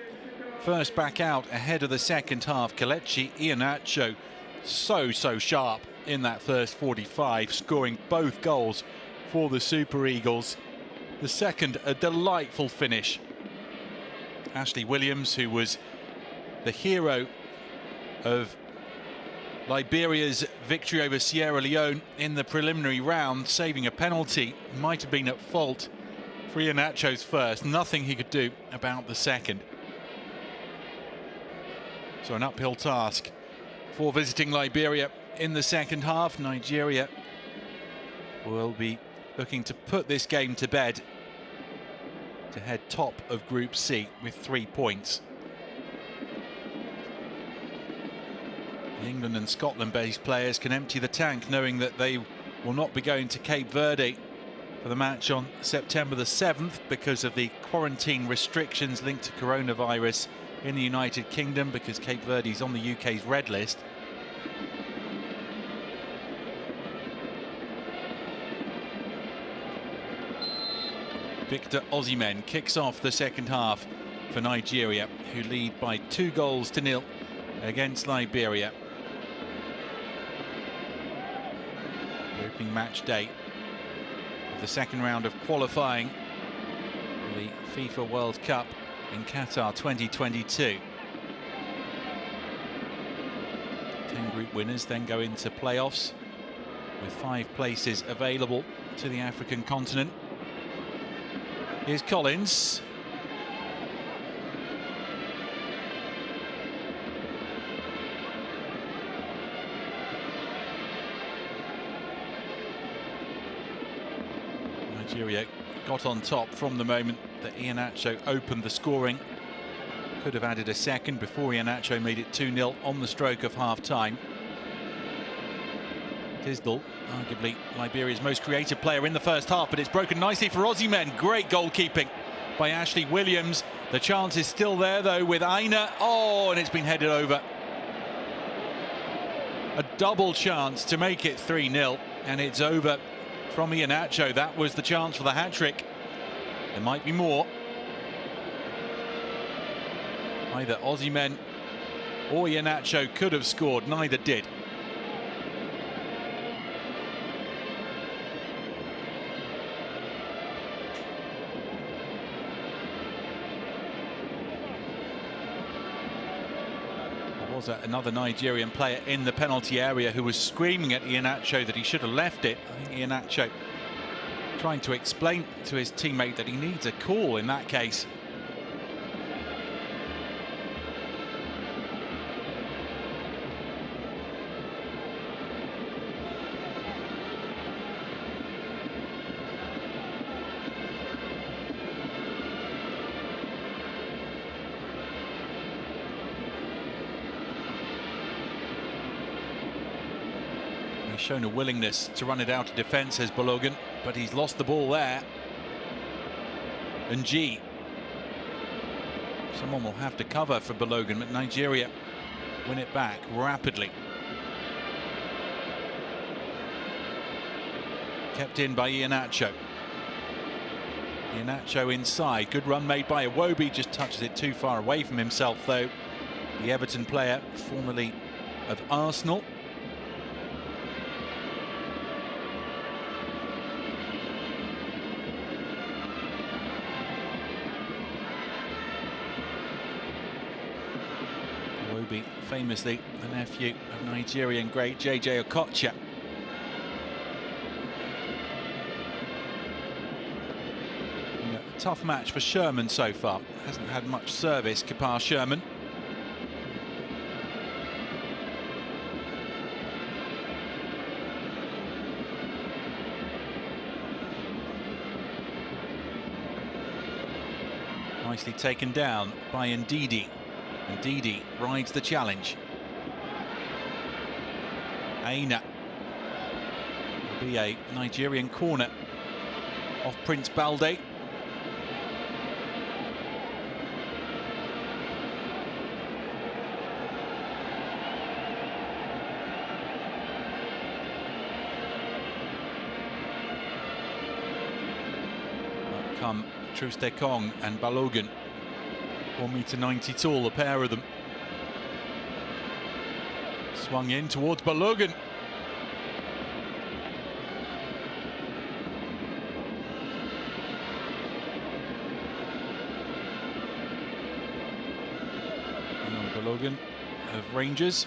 first back out ahead of the second half. Kelechi Iheanacho so sharp in that first 45, scoring both goals for the Super Eagles. The second, a delightful finish. Ashley Williams, who was the hero of Liberia's victory over Sierra Leone in the preliminary round, saving a penalty, might have been at fault for Iheanacho's first. Nothing he could do about the second. So an uphill task for visiting Liberia in the second half. Nigeria will be looking to put this game to bed to head top of Group C with 3 points. The England and Scotland-based players can empty the tank, knowing that they will not be going to Cape Verde for the match on September the 7th because of the quarantine restrictions linked to coronavirus in the United Kingdom, because Cape Verde is on the UK's red list. Victor Osimhen kicks off the second half for Nigeria, who lead by 2-0 against Liberia. Opening match day of the second round of qualifying for the FIFA World Cup in Qatar 2022. 10 group winners then go into playoffs with 5 places available to the African continent. Here's Collins. Nigeria got on top from the moment that Iheanacho opened the scoring. Could have added a second before Iheanacho made it 2-0 on the stroke of half-time. Tisdall, arguably Liberia's most creative player in the first half, but it's broken nicely for Osimhen. Great goalkeeping by Ashley Williams. The chance is still there, though, with Aina. Oh, and it's been headed over. A double chance to make it 3-0, and it's over from Iheanacho. That was the chance for the hat-trick. There might be more. Either Osimhen or Iheanacho could have scored. Neither did. Was another Nigerian player in the penalty area who was screaming at Iheanacho that he should have left it. I think Iheanacho trying to explain to his teammate that he needs a call in that case. Shown a willingness to run it out of defence as Balogun, but he's lost the ball there. And G. Someone will have to cover for Balogun, but Nigeria win it back rapidly. Kept in by Iheanacho. Iheanacho inside. Good run made by Iwobi, just touches it too far away from himself, though. The Everton player, formerly of Arsenal. Famously the nephew of Nigerian great JJ Okocha. Yeah, tough match for Sherman so far. Hasn't had much service, Kapar Sherman. Nicely taken down by Ndidi. Ndidi rides the challenge. Aina. Will be a Nigerian corner off Prince Balde. come Trustekong and Balogun. 1.90 m tall, the pair of them. Swung in towards Balogun. Balogun of Rangers,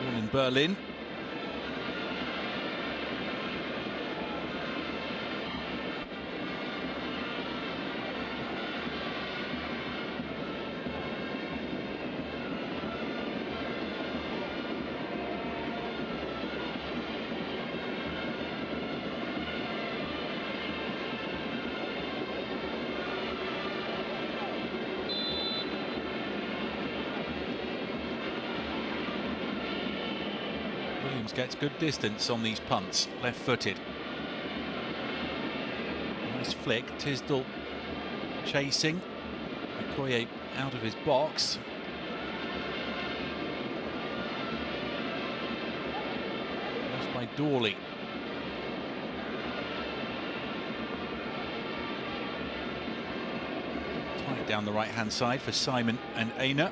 born in Berlin. Gets good distance on these punts, left-footed. Nice flick, Tisdall chasing. Okoye out of his box. Lost by Dawley. Tight down the right-hand side for Simon and Aina.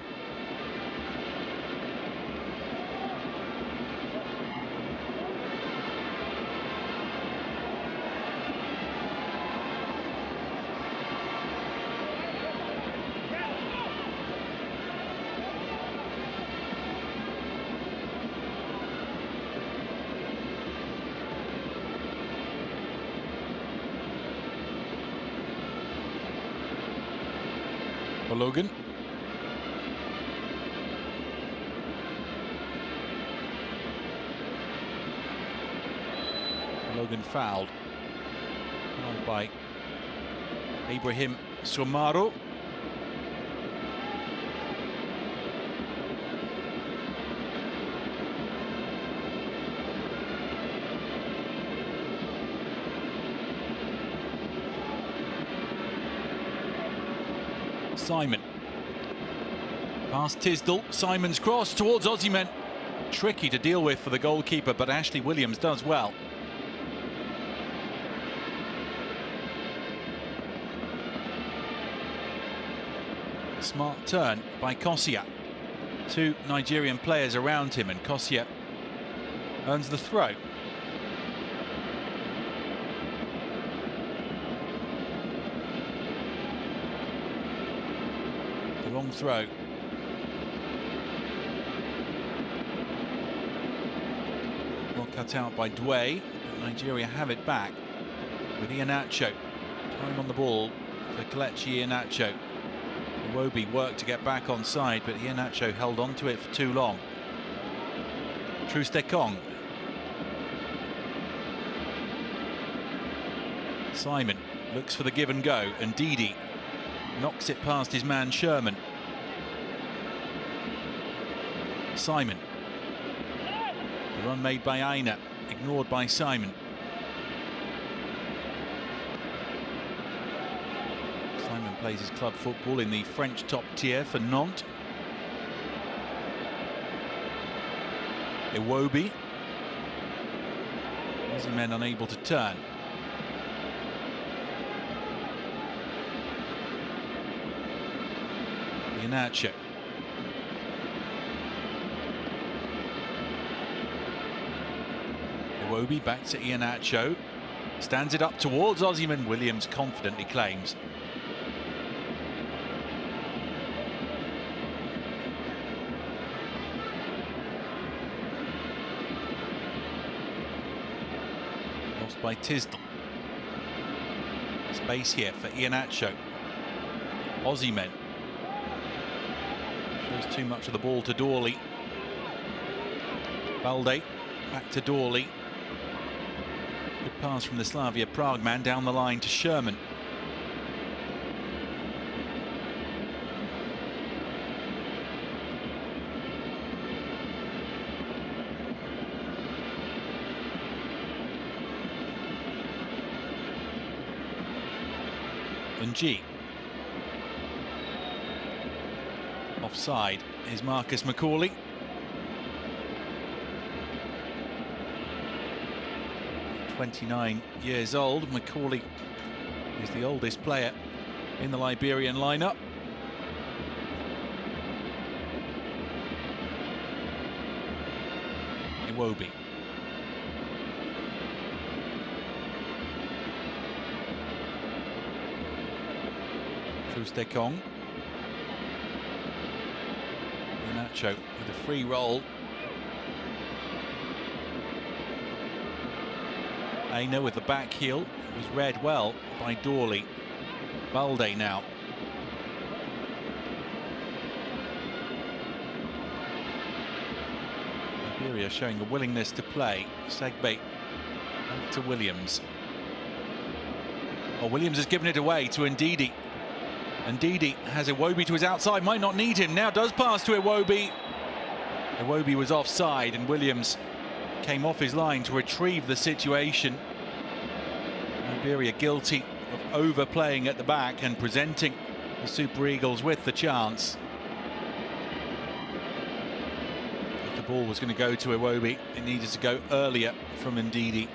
Balogun. Balogun fouled. Fouled by Ibrahim Somaro. Simon. Past Tisdall. Simon's cross towards Osimhen. Tricky to deal with for the goalkeeper, but Ashley Williams does well. Smart turn by Kosia. Two Nigerian players around him, and Kosia earns the throw. Long throw. Well cut out by Dway, but Nigeria have it back with Iheanacho. Time on the ball for Kelechi Iheanacho. Iwobi worked to get back on side, but Iheanacho held on to it for too long. Trustekong. Simon looks for the give and go, and Didi knocks it past his man Sherman. Simon. The run made by Aina, ignored by Simon. Simon plays his club football in the French top tier for Nantes. Iwobi. Osimhen unable to turn. Iheanacho. Iwobi back to Iheanacho. Stands it up towards Osimhen. Williams confidently claims. Lost by Tisdall. Space here for Iheanacho. Osimhen. Shows too much of the ball to Dawley. Balde back to Dawley. Good pass from the Slavia Prague man down the line to Sherman. And G. Offside is Marcus Macaulay. .29 years old. Macaulay He's the oldest player in the Liberian lineup. Iwobi. Trustekong. Nacho with a free roll. Aina with the back heel. It was read well by Dorley. Balde now. Liberia showing a willingness to play. Segbe back to Williams. Oh, Williams has given it away to Ndidi. Ndidi has Iwobi to his outside, might not need him, now does pass to Iwobi. Iwobi was offside and Williams came off his line to retrieve the situation. Liberia guilty of overplaying at the back and presenting the Super Eagles with the chance. If the ball was going to go to Iwobi, it needed to go earlier from Ndidi.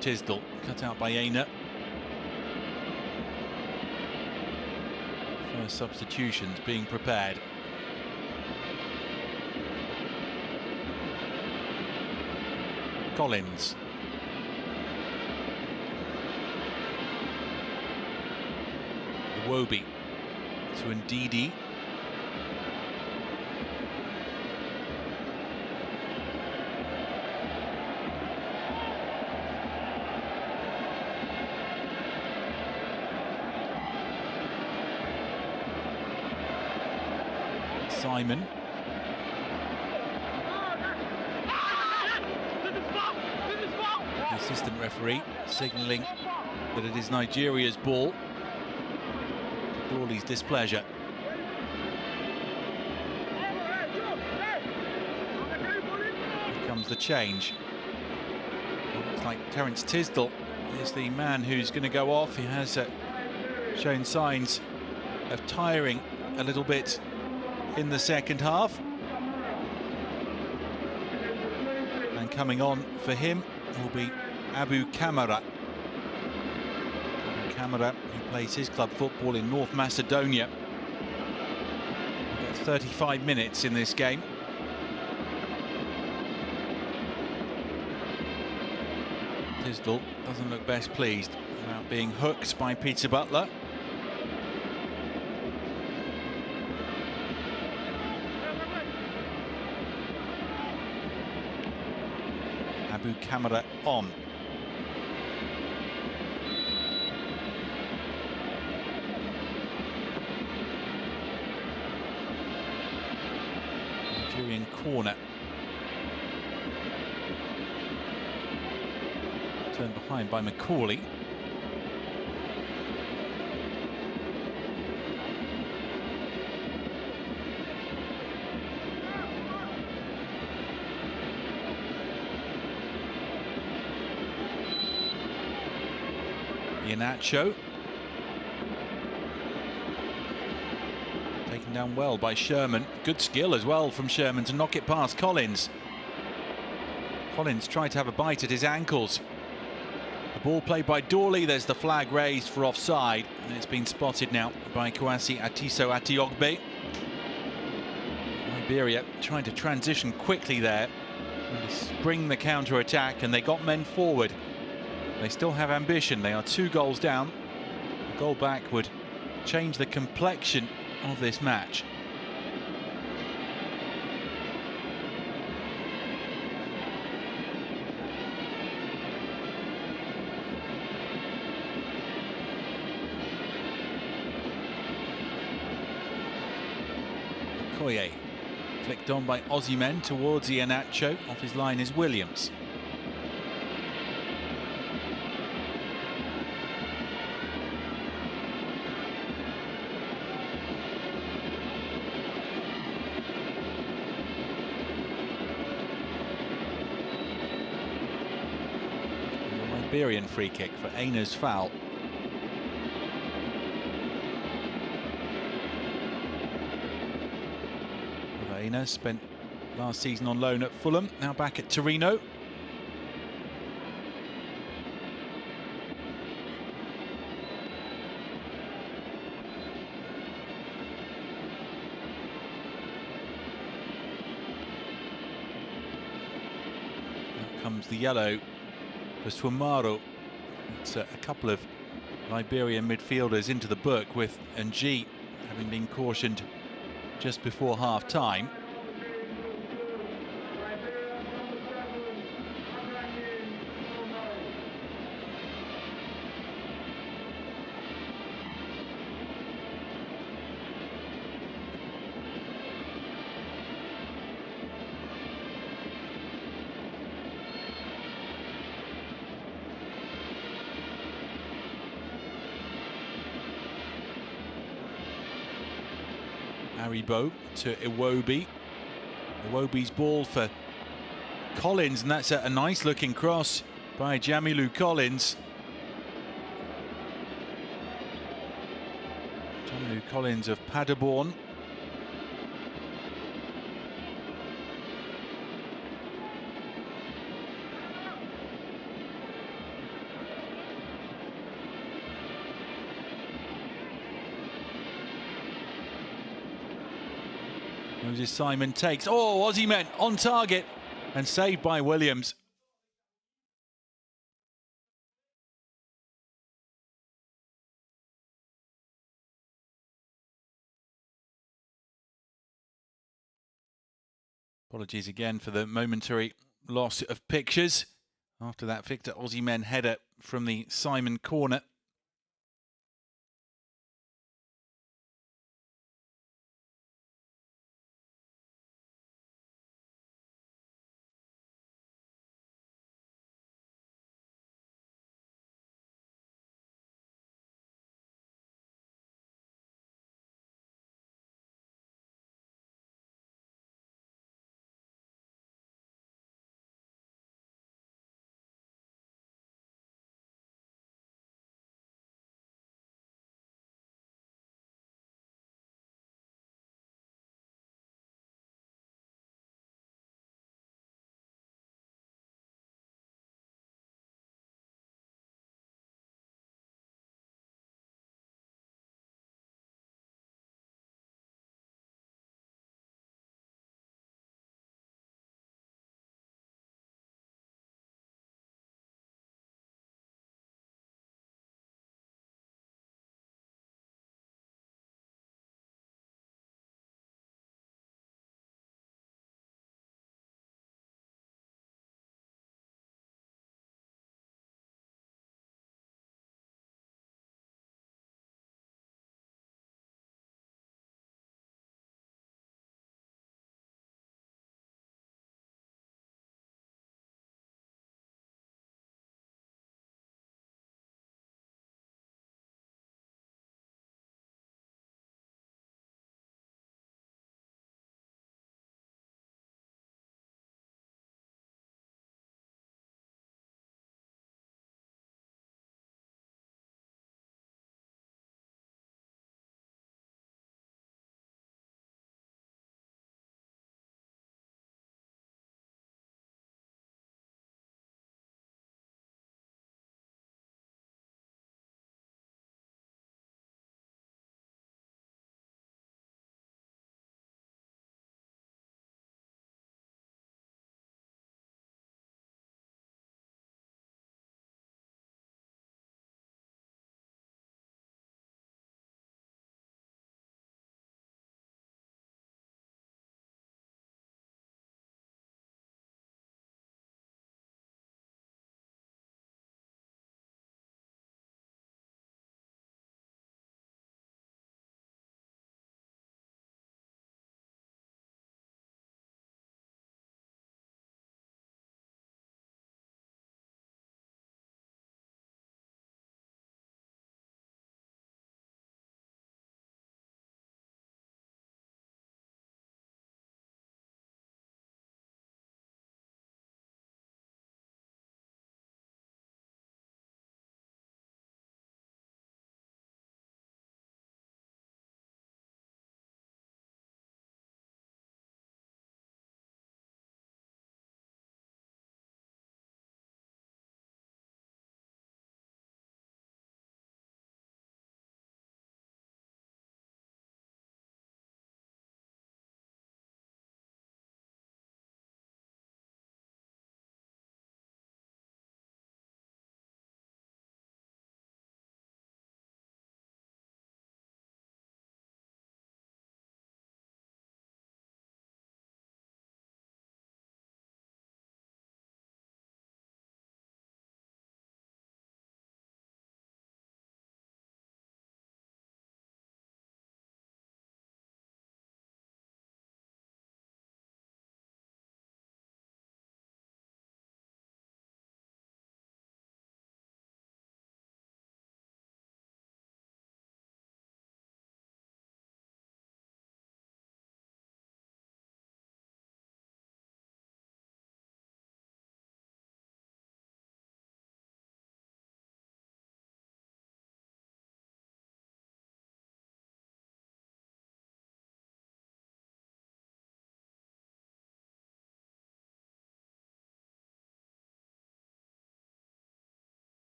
Tisdall, cut out by Aina. First substitutions being prepared. Collins. Iwobi to Ndidi. Simon. The assistant referee signalling that it is Nigeria's ball. Dorley's displeasure. Here comes the change. Looks like Terence Tisdall is the man who's going to go off. He has shown signs of tiring a little bit in the second half. And coming on for him will be Abu Kamara. Abu Kamara, who plays his club football in North Macedonia. We've got 35 minutes in this game. Tisdall doesn't look best pleased about being hooked by Peter Butler. Abu Kamara on. Nigerian corner. Turned behind by Macaulay. Nacho taken down well by Sherman. Good skill as well from Sherman to knock it past Collins. Collins tried to have a bite at his ankles. The ball played by Dorley. There's the flag raised for offside, and it's been spotted now by Kwasi Atiso Atiogbe. Liberia trying to transition quickly there and to spring the counter-attack, and they got men forward. They still have ambition. They are 2 goals down. A goal back would change the complexion of this match. Okoye flicked on by Osimhen towards Iheanacho. Off his line is Williams. Liberian free kick for Aina's foul. Baena spent last season on loan at Fulham, now back at Torino. Now comes the yellow for Swamaro. It's a couple of Liberian midfielders into the book, with Ng having been cautioned just before half-time. Aribo to Iwobi. Iwobi's ball for Collins, and that's a nice looking cross by Jamilu Collins. Jamilu Collins of Paderborn. Moses Simon takes, Osimhen on target and saved by Williams. Apologies again for the momentary loss of pictures after that Victor Osimhen header from the Simon corner.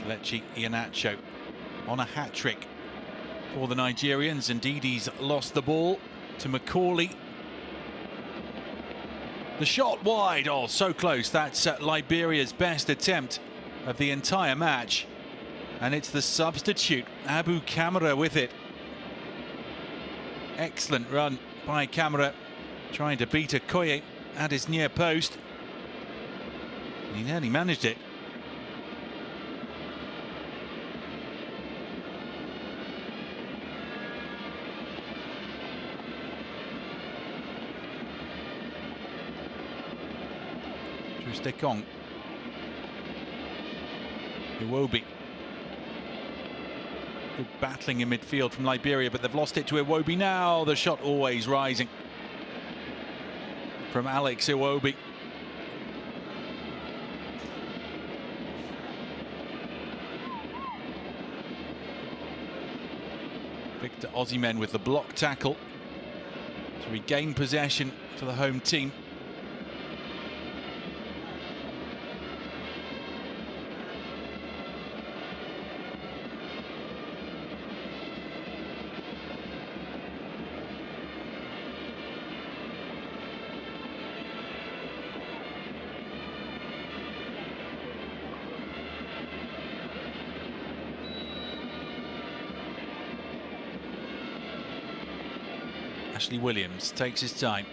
Kelechi Iheanacho on a hat-trick for the Nigerians. Indeed, he's lost the ball to Macaulay. The shot wide, oh, so close. That's Liberia's best attempt of the entire match. And it's the substitute, Abu Kamara, with it. Excellent run by Kamara, trying to beat Okoye at his near post. He nearly managed it. Trustekong. Iwobi. Good battling in midfield from Liberia, but they've lost it to Iwobi now. The shot always rising from Alex Iwobi. Victor Osimhen with the block tackle to regain possession for the home team. Ashley Williams takes his time.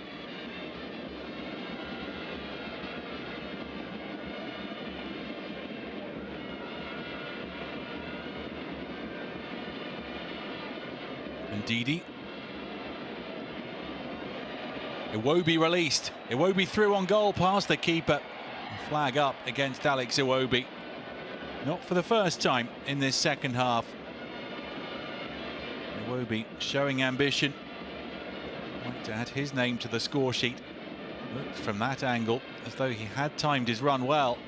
Ndidi. Iwobi released. Iwobi through on goal past the keeper. A flag up against Alex Iwobi. Not for the first time in this second half. Iwobi showing ambition. Like to add his name to the score sheet. Looked from that angle as though he had timed his run well.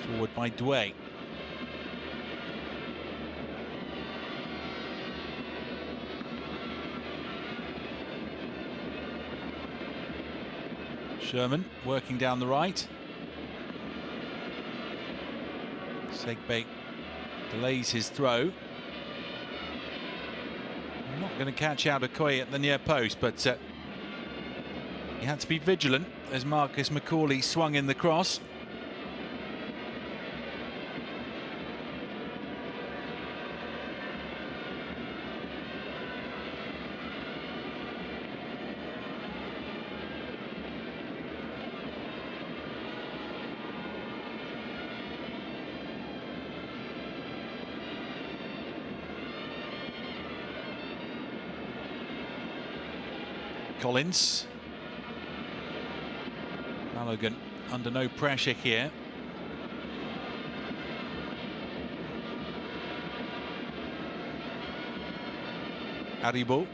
Forward by Dway. Sherman working down the right. Segbe delays his throw. Not going to catch out Okoye at the near post, but he had to be vigilant as Marcus Macaulay swung in the cross. Collins. Balogun under no pressure here. Aribo.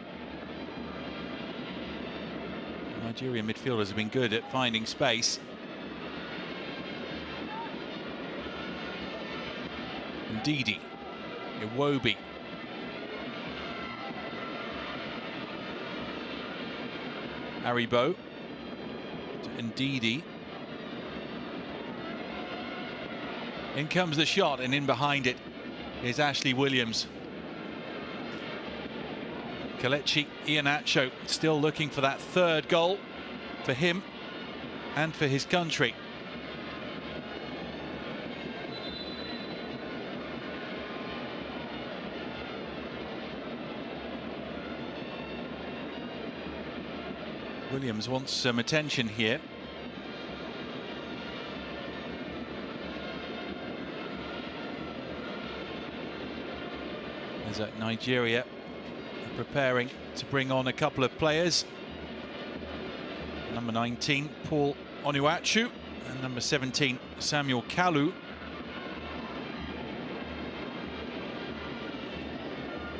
Nigerian midfielders have been good at finding space. Ndidi. Iwobi. Aribo to Ndidi. In comes the shot, and in behind it is Ashley Williams. Kelechi Iheanacho still looking for that third goal for him and for his country. Williams wants some attention here. As Nigeria are preparing to bring on a couple of players. Number 19, Paul Onuachu, and number 17, Samuel Kalu.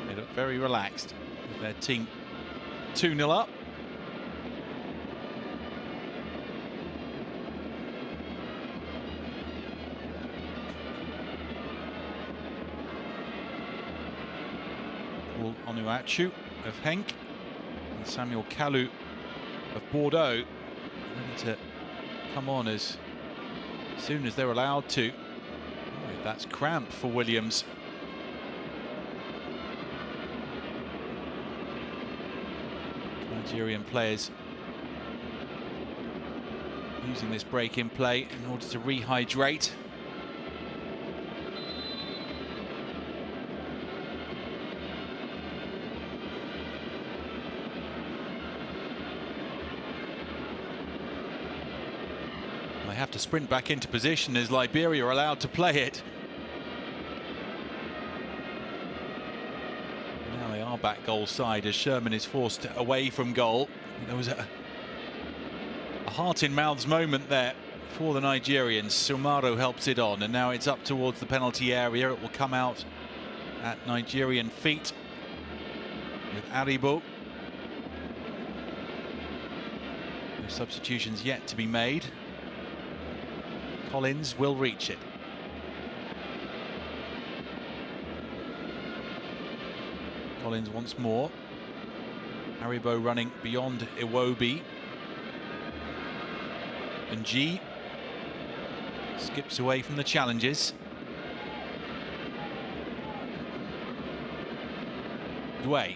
They look very relaxed with their team 2-0 up. Paul Onuachu of Henk and Samuel Kalu of Bordeaux, ready to come on as soon as they're allowed to. Oh, that's cramp for Williams. Nigerian players using this break in play in order to rehydrate. They have to sprint back into position as Liberia are allowed to play it. Now they are back goal side as Sherman is forced away from goal. There was a heart in mouths moment there for the Nigerians. Sumaro helps it on, and now it's up towards the penalty area. It will come out at Nigerian feet with Aribo. No substitutions yet to be made. Collins will reach it. Collins once more. Aribo running beyond Iwobi. And G skips away from the challenges. Dway.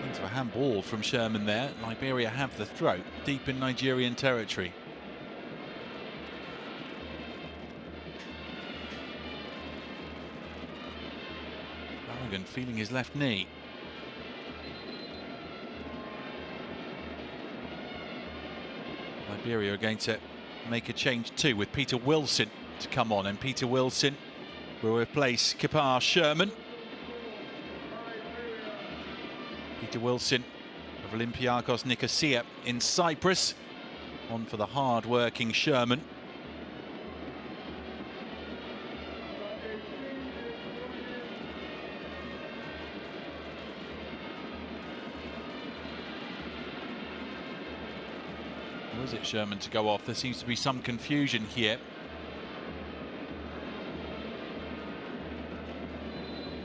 Into a handball from Sherman there. Liberia have the throw deep in Nigerian territory. Feeling his left knee. Liberia are going to make a change too, with Peter Wilson to come on, and Peter Wilson will replace Kipar Sherman. Peter Wilson of Olympiakos Nicosia in Cyprus, on for the hard-working Sherman. Was it Sherman to go off? There seems to be some confusion here.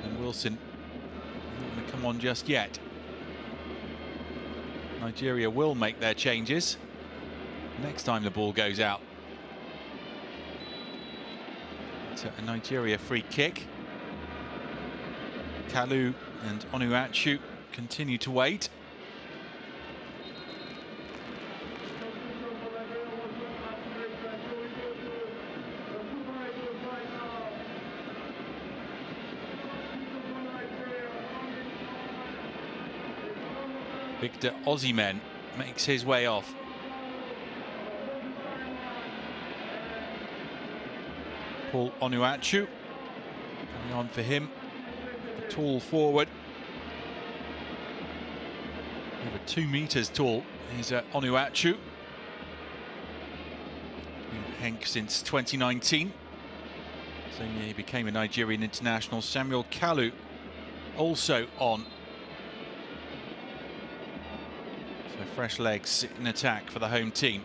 And Wilson not going to come on just yet. Nigeria will make their changes next time the ball goes out. It's a Nigeria free kick. Kalu and Onuachu continue to wait. Victor Osimhen makes his way off. Paul Onuachu coming on for him. The tall forward. Over 2 meters tall is Onuachu. Been Henk since 2019. Same year he became a Nigerian international. Samuel Kalu also on. Fresh legs in attack for the home team.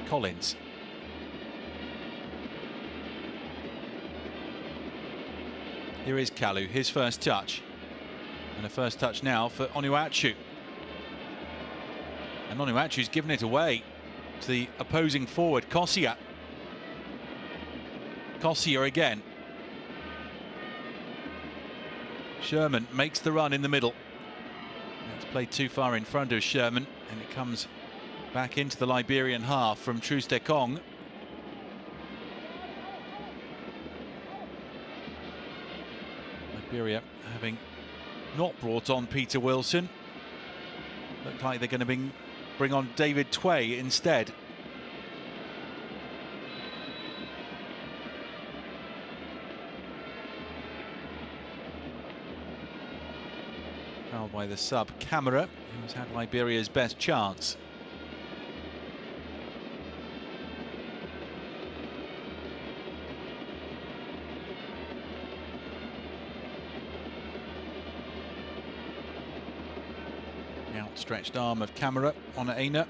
Collins. Here is Kalu, his first touch. And a first touch now for Onuachu. And Onuachu's given it away to the opposing forward, Kosia. Kosia again. Sherman makes the run in the middle. It's played too far in front of Sherman, and it comes back into the Liberian half from Trustekong. Liberia having not brought on Peter Wilson. Look like they're going to bring on David Tway instead. Fouled by the sub Camera, who's had Liberia's best chance. Outstretched arm of camera on Aina.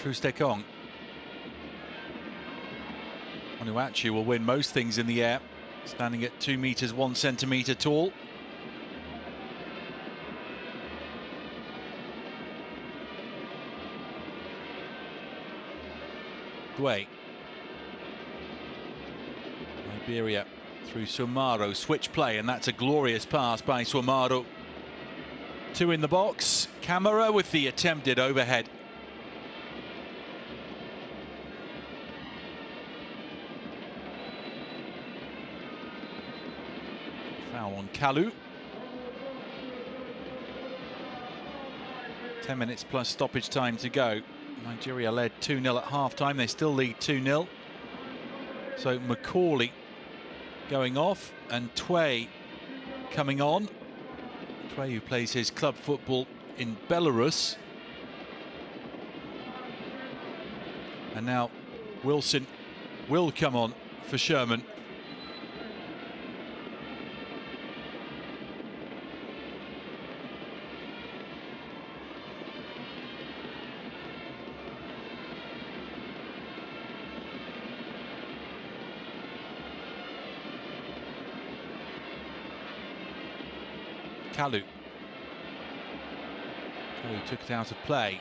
Trustekong. Onuachu will win most things in the air, standing at 2 meters 1 centimeter tall. Dwe. Liberia through Sumaro, switch play, and that's a glorious pass by Sumaro. 2 in the box. Camera with the attempted overhead. Foul on Kalu. 10 minutes plus stoppage time to go. Nigeria led 2-0 at half-time. They still lead 2-0. So Macaulay going off and Tway coming on. Tway, who plays his club football in Belarus. And now Wilson will come on for Sherman. Kalu. Kalu took it out of play.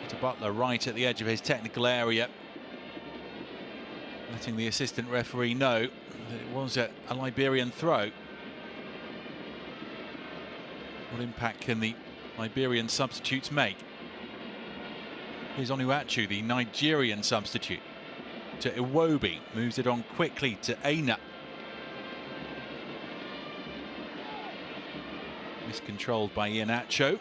Peter Butler right at the edge of his technical area, letting the assistant referee know that it was a Liberian throw. What impact can the Liberian substitutes make? Here's Onuachu, the Nigerian substitute, to Iwobi. Moves it on quickly to Aina. Miscontrolled by Iheanacho.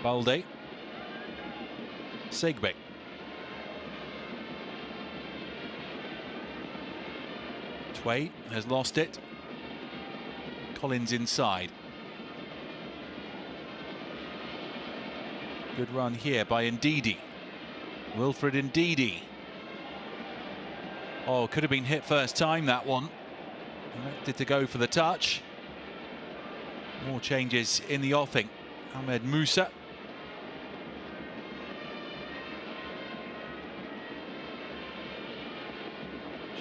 Balde. Segbe. Tway has lost it. Collins inside. Good run here by Ndidi. Wilfred Ndidi. Oh, could have been hit first time, that one. Elected to go for the touch. More changes in the offing. Ahmed Musa.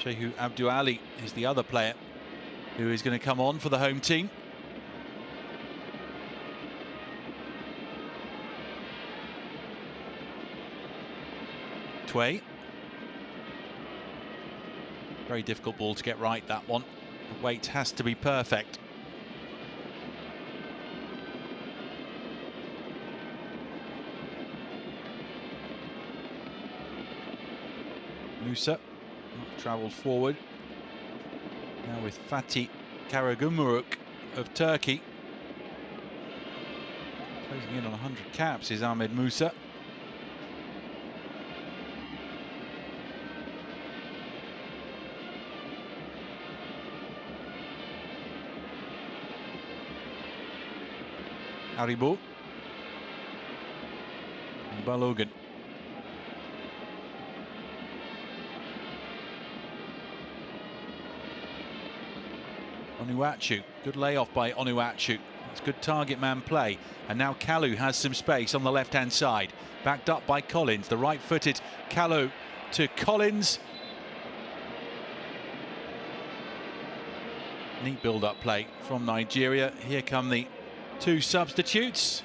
Shehu Abdou Ali is the other player who is going to come on for the home team. Tway. Very difficult ball to get right, that one. The weight has to be perfect. Musa travelled forward. Now with Fatih Karagümrük of Turkey. Closing in on 100 caps is Ahmed Musa. Haribo. And Balogun. Onuachu, good layoff by Onuachu. That's good target man play. And now Kalu has some space on the left-hand side. Backed up by Collins, the right-footed Kalu to Collins. Neat build-up play from Nigeria. Here come the 2 substitutes.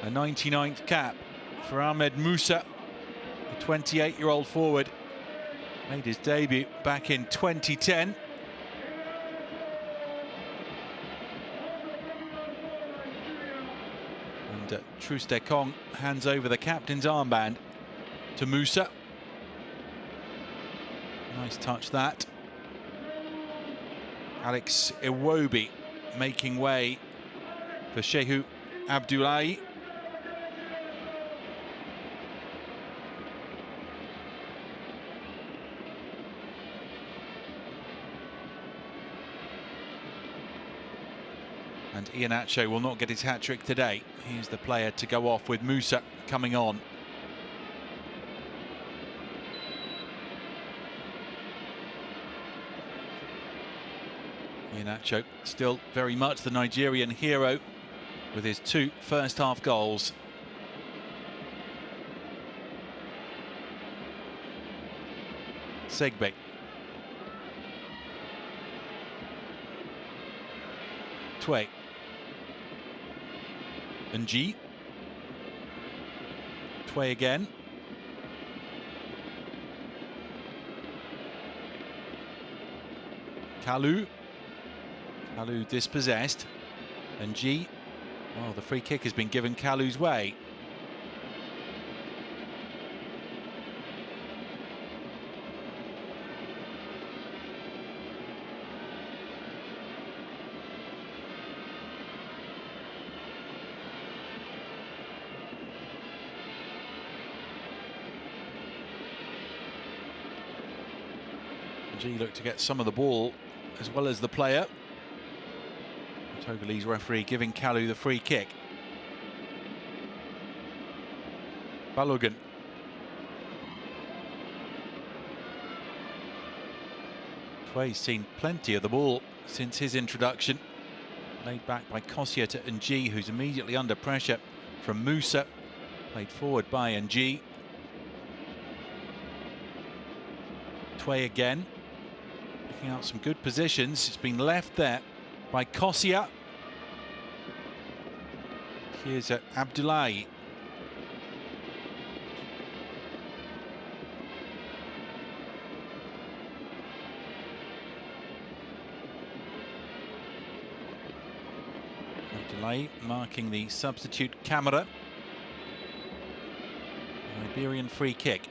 A 99th cap for Ahmed Musa, the 28-year-old forward. Made his debut back in 2010. And Trustekong hands over the captain's armband to Musa. Nice touch that. Alex Iwobi making way for Shehu Abdullahi. And Iheanacho will not get his hat-trick today. He's the player to go off with Musa coming on. Iheanacho still very much the Nigerian hero with his 2 first-half goals. Segbe. Tway. Nji. Tway again. Kalu. Kalu dispossessed. Nji. Oh, the free kick has been given Kalu's way. Nji looked to get some of the ball as well as the player. Togolese referee giving Kalu the free kick. Balogun. Tway's seen plenty of the ball since his introduction. Laid back by Kosia to Nji, who's immediately under pressure from Musa. Played forward by Nji. Tway again. Picking out some good positions. It's been left there by Kosia. Here's Abdullahi. Abdullahi marking the substitute Camera. Liberian free kick.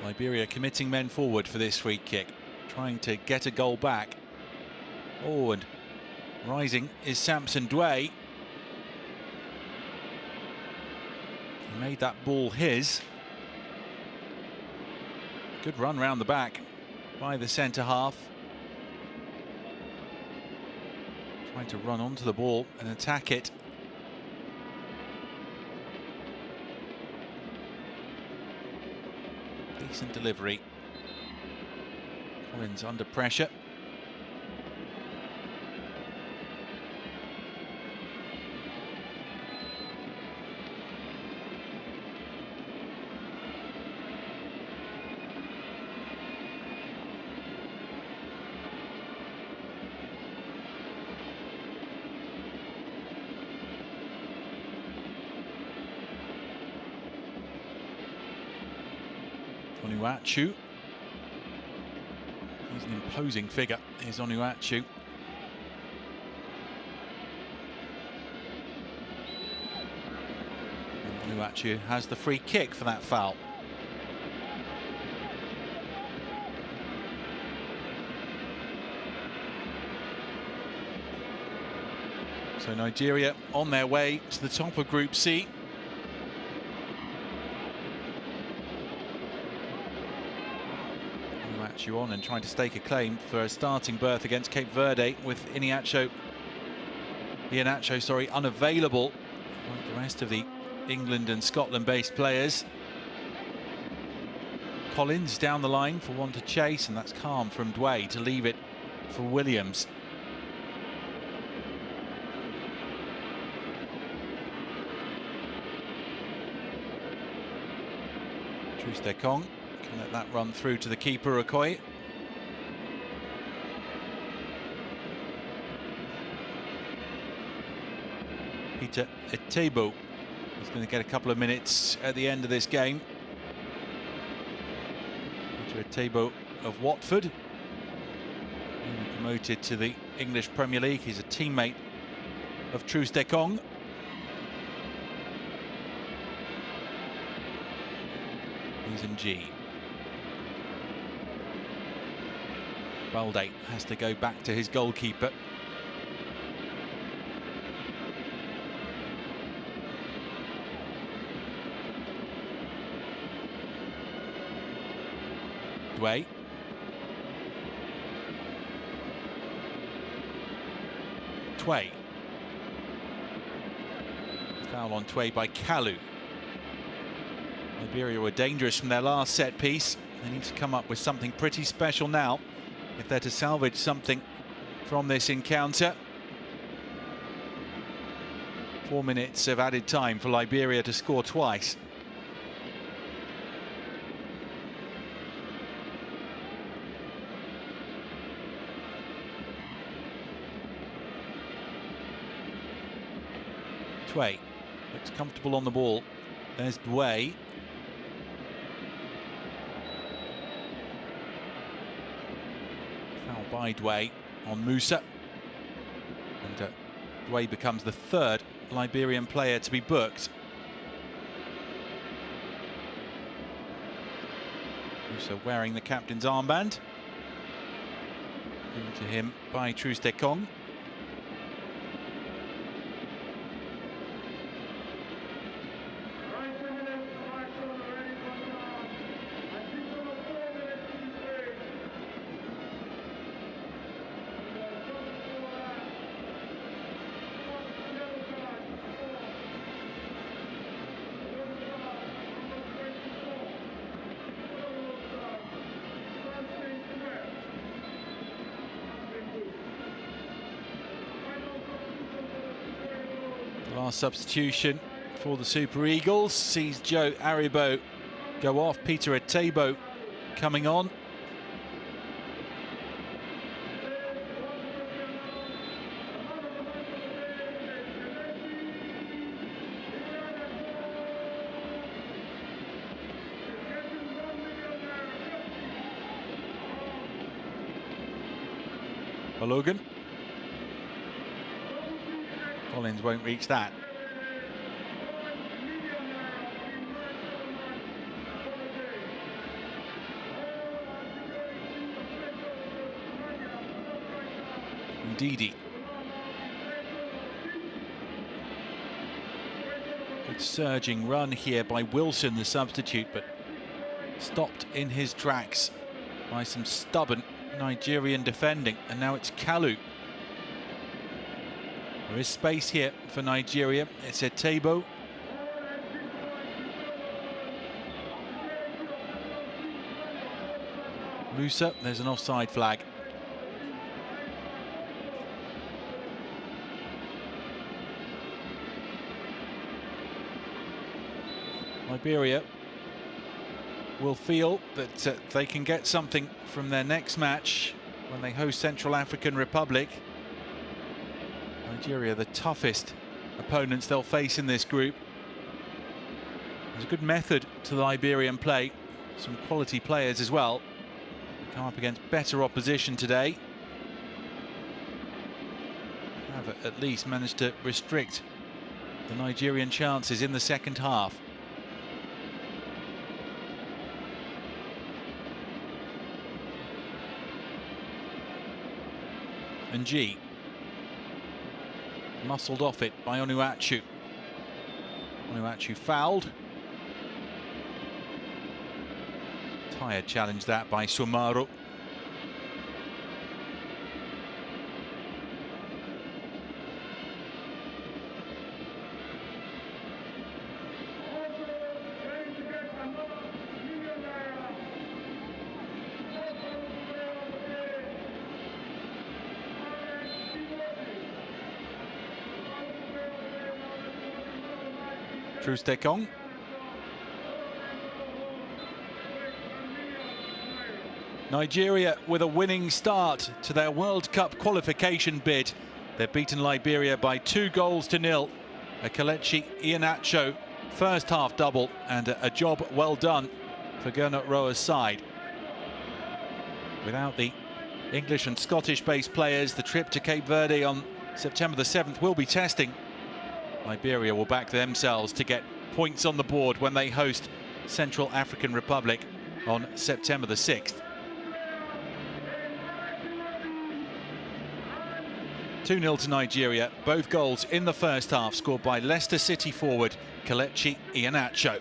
Liberia committing men forward for this free kick, trying to get a goal back. Oh, and rising is Samson Dway. He made that ball his. Good run round the back by the centre half. Trying to run onto the ball and attack it. Decent delivery. Collins under pressure. Onuachu. He's an imposing figure, is Onuachu. Onuachu has the free kick for that foul. So Nigeria on their way to the top of Group C. On and trying to stake a claim for a starting berth against Cape Verde, with Iheanacho unavailable, like the rest of the England and Scotland based players. Collins down the line for one to chase, and that's calm from Dway to leave it for Williams. Trustekong can let that run through to the keeper, Okoye. Peter Etebo is going to get a couple of minutes at the end of this game. Peter Etebo of Watford, newly promoted to the English Premier League. He's a teammate of Trustekong. He's in G. Balde has to go back to his goalkeeper. Dway. Tway. Foul on Tway by Kalu. Liberia were dangerous from their last set piece. They need to come up with something pretty special now if they're to salvage something from this encounter. 4 minutes of added time for Liberia to score twice. Tway looks comfortable on the ball. There's Dway. Foul by Dway on Musa. And Dway becomes the third Liberian player to be booked. Musa wearing the captain's armband. Given to him by Trustekong. Last substitution for the Super Eagles sees Joe Aribo go off. Peter Etebo coming on. Balogun. Collins won't reach that. Ndidi. Good surging run here by Wilson, the substitute, but stopped in his tracks by some stubborn Nigerian defending. And now it's Kalu. There is space here for Nigeria. It's Etebo. Musa, there's an offside flag. Liberia will feel that they can get something from their next match when they host Central African Republic. Nigeria, the toughest opponents they'll face in this group. There's a good method to the Liberian play, some quality players as well. Come up against better opposition today. Have at least managed to restrict the Nigerian chances in the second half. And G. Muscled off it by Onuachu. Onuachu fouled. Tired challenge that by Sumaru. Trustekong. Nigeria with a winning start to their World Cup qualification bid. They've beaten Liberia by 2-0. A Kelechi Iheanacho first half double and a job well done for Gernot Rohr's side. Without the English and Scottish-based players, the trip to Cape Verde on September the 7th will be testing. Liberia will back themselves to get points on the board when they host Central African Republic on September the 6th. 2-0 to Nigeria, both goals in the first half scored by Leicester City forward Kelechi Iheanacho.